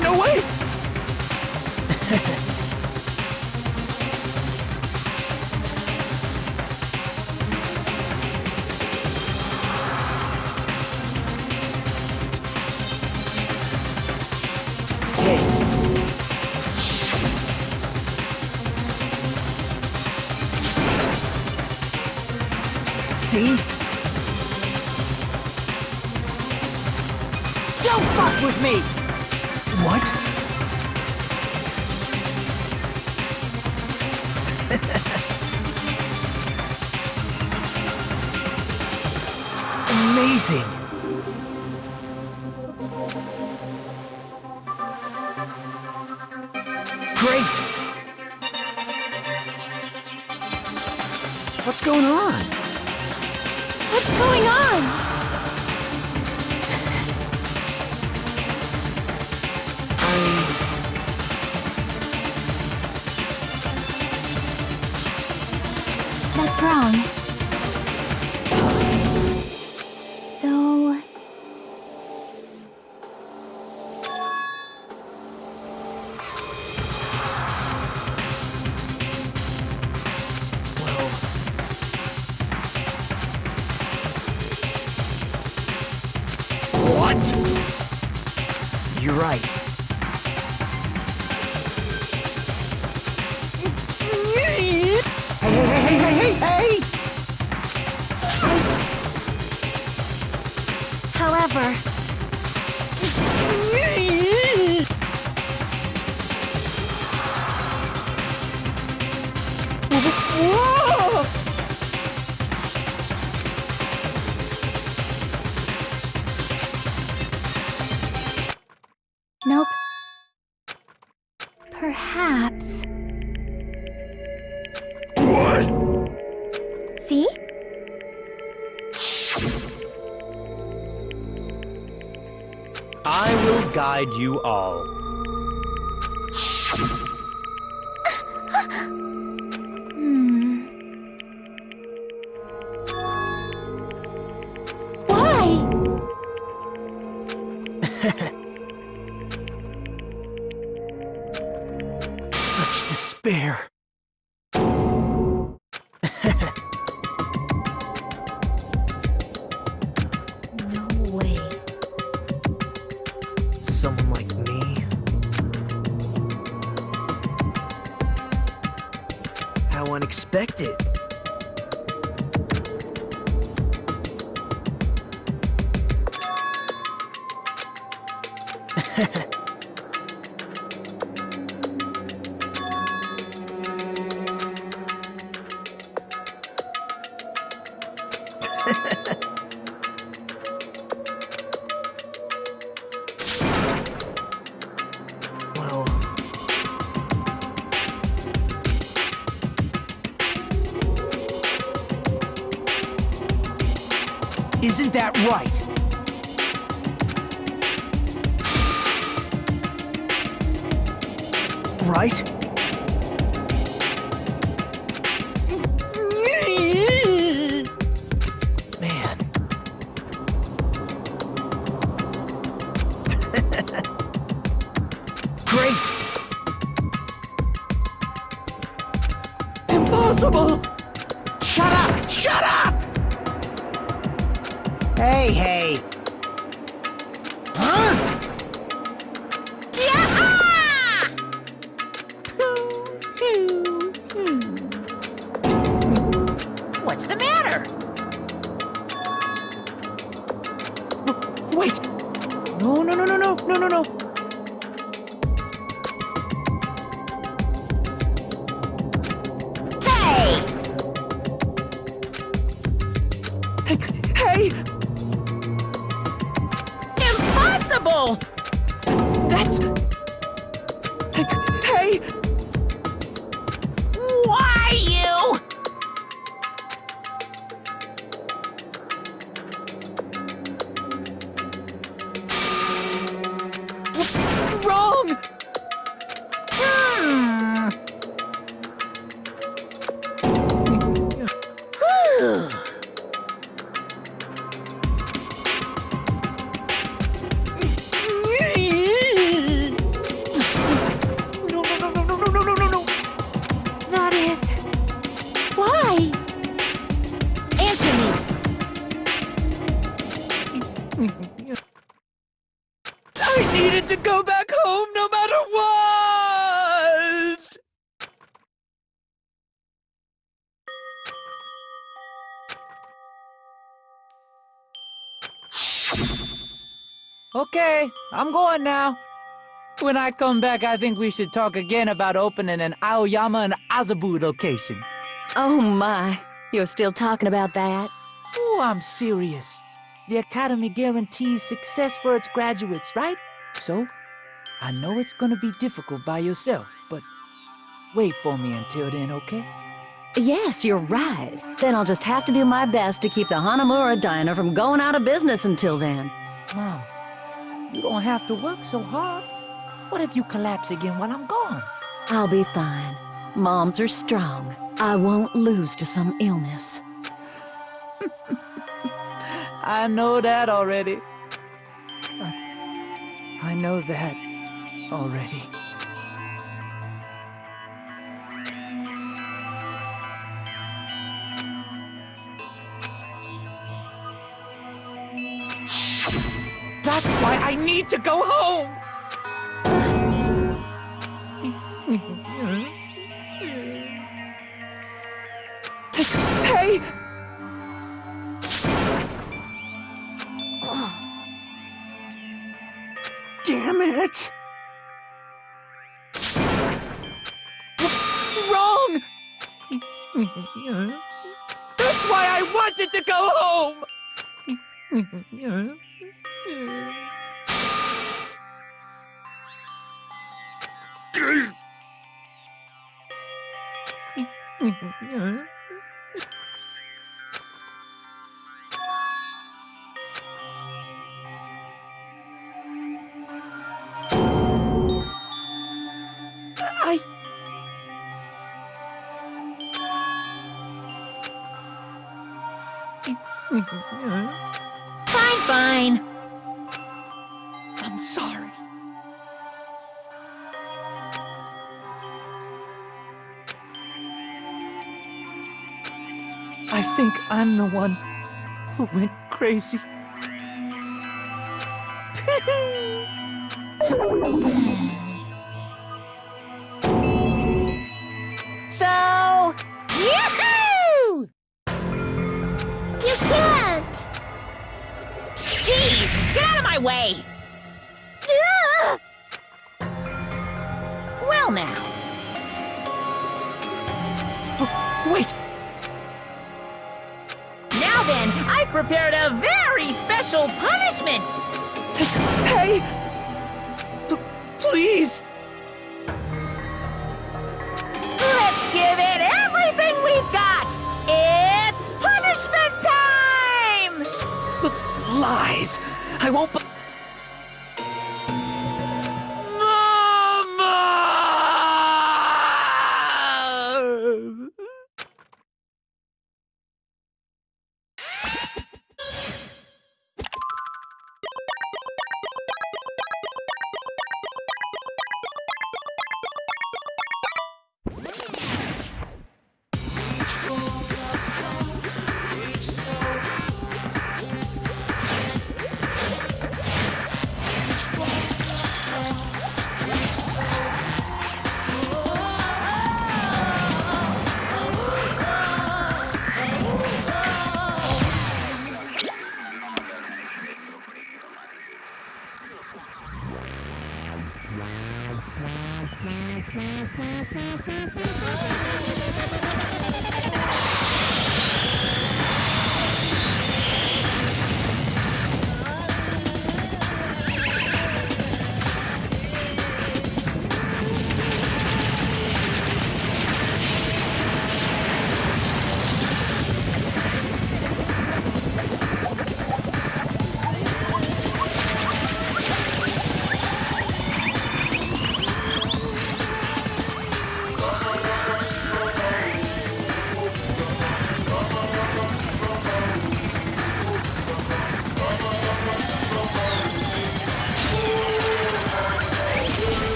No way! See? Don't fuck with me! What? amazing! Great! What's going on? What's going on? That's wrong. So... What? You're right. Hey! However, Nope. Perhaps. What? See? I will guide you all. Why? Such despair. No way. Someone like me? How unexpected. Well... Isn't that right? Right? Man. Great! Impossible! Shut up! Shut up! Hey! Huh? What's the matter? Wait! No! Hey! Hey! Impossible! That's... Hey! Why you? Wrong! Whew. No! that is... Why? Answer me. I needed to go back home no matter what! Okay, I'm going now. When I come back, I think we should talk again about opening an Aoyama and Azabu location. Oh my, you're still talking about that? Oh, I'm serious. The Academy guarantees success for its graduates, right? So, I know it's gonna be difficult by yourself, but wait for me until then, okay? Yes, you're right. Then I'll just have to do my best to keep the Hanamura Diner from going out of business until then. Mom, you don't have to work so hard. What if you collapse again while I'm gone? I'll be fine. Moms are strong. I won't lose to some illness. I know that already. I know that already. That's why I need to go home! Hey! Damn it! Wrong! That's why I wanted to go home! Fine. I'm sorry. I think I'm the one who went crazy. So, yahoo! You can't! Jeez, get out of my way! Ah! Well now, Wait! now then, I prepared a very special punishment! Hey! Please! Let's give it everything we've got! It's punishment time! Lies! I won't. Mama!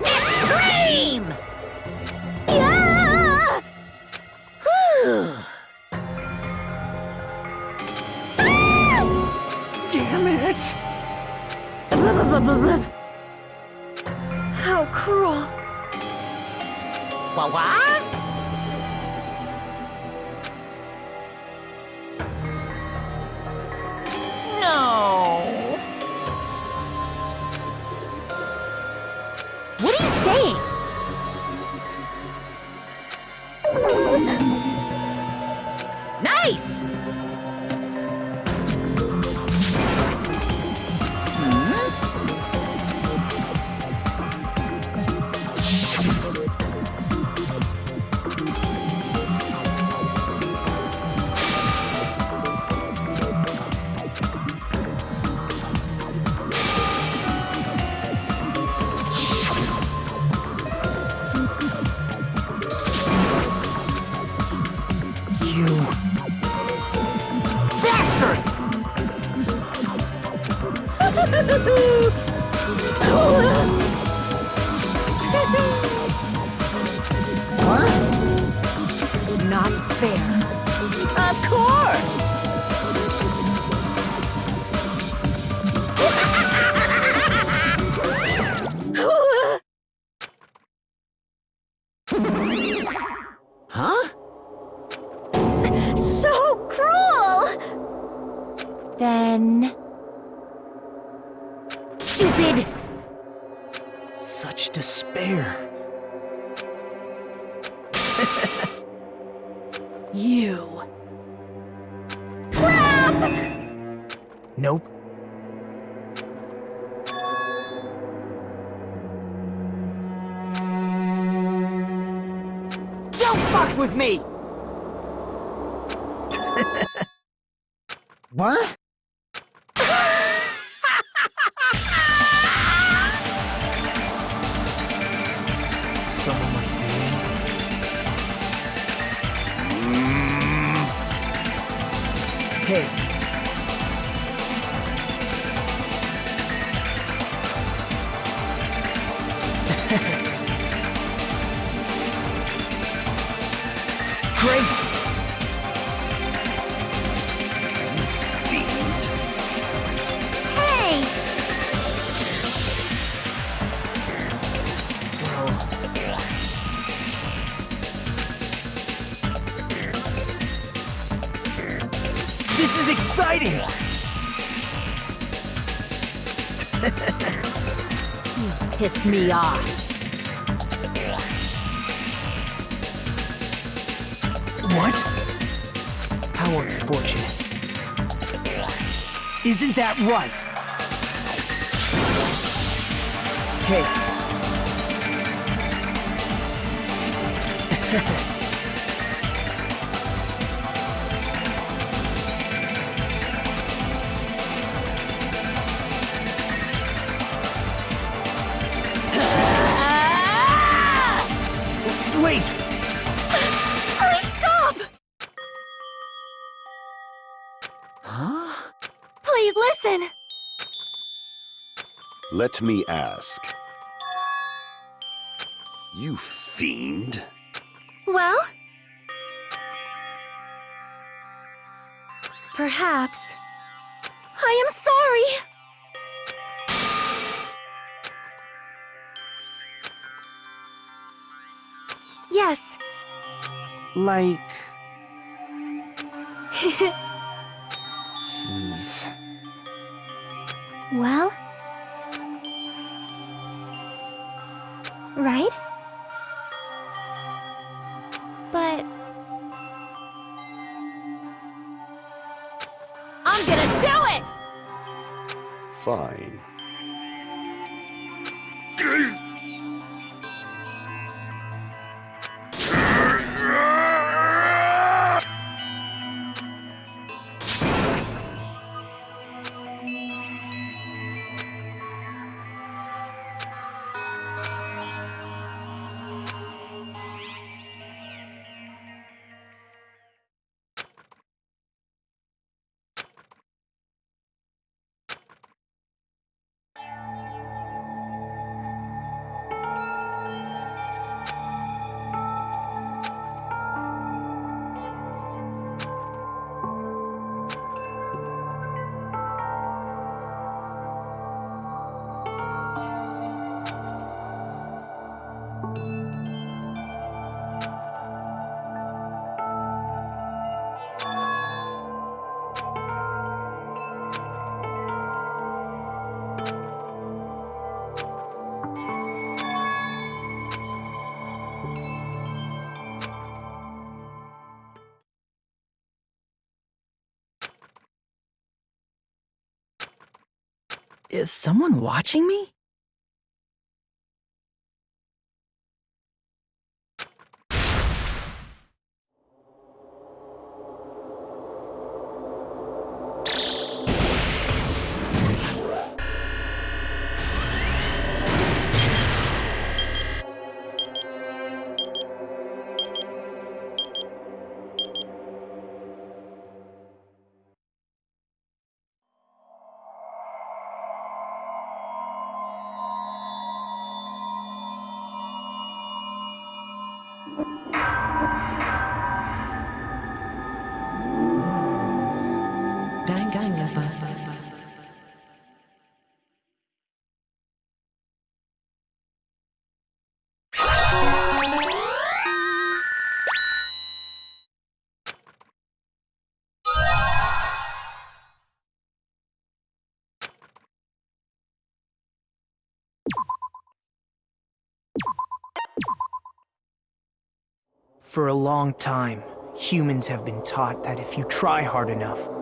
Extreme! Yeah! Whew. Damn it! How cruel. What? place! You... bastard! What? Not fair. Of course! Huh? So cruel! Then... Stupid! Such despair. You. Nope. Don't fuck with me! What? Someone like me? Hey. Great! Hey! Well... This is exciting! Pissed me off. What? How unfortunate. Isn't that right? Hey. Wait! Hurry, stop! Huh? Please listen! Let me ask. You fiend. Well? Perhaps. I am sorry! Yes. Like... Jeez. Well? Right? But... I'm gonna do it! Fine. Is someone watching me? Danganronpa. For a long time, humans have been taught that if you try hard enough,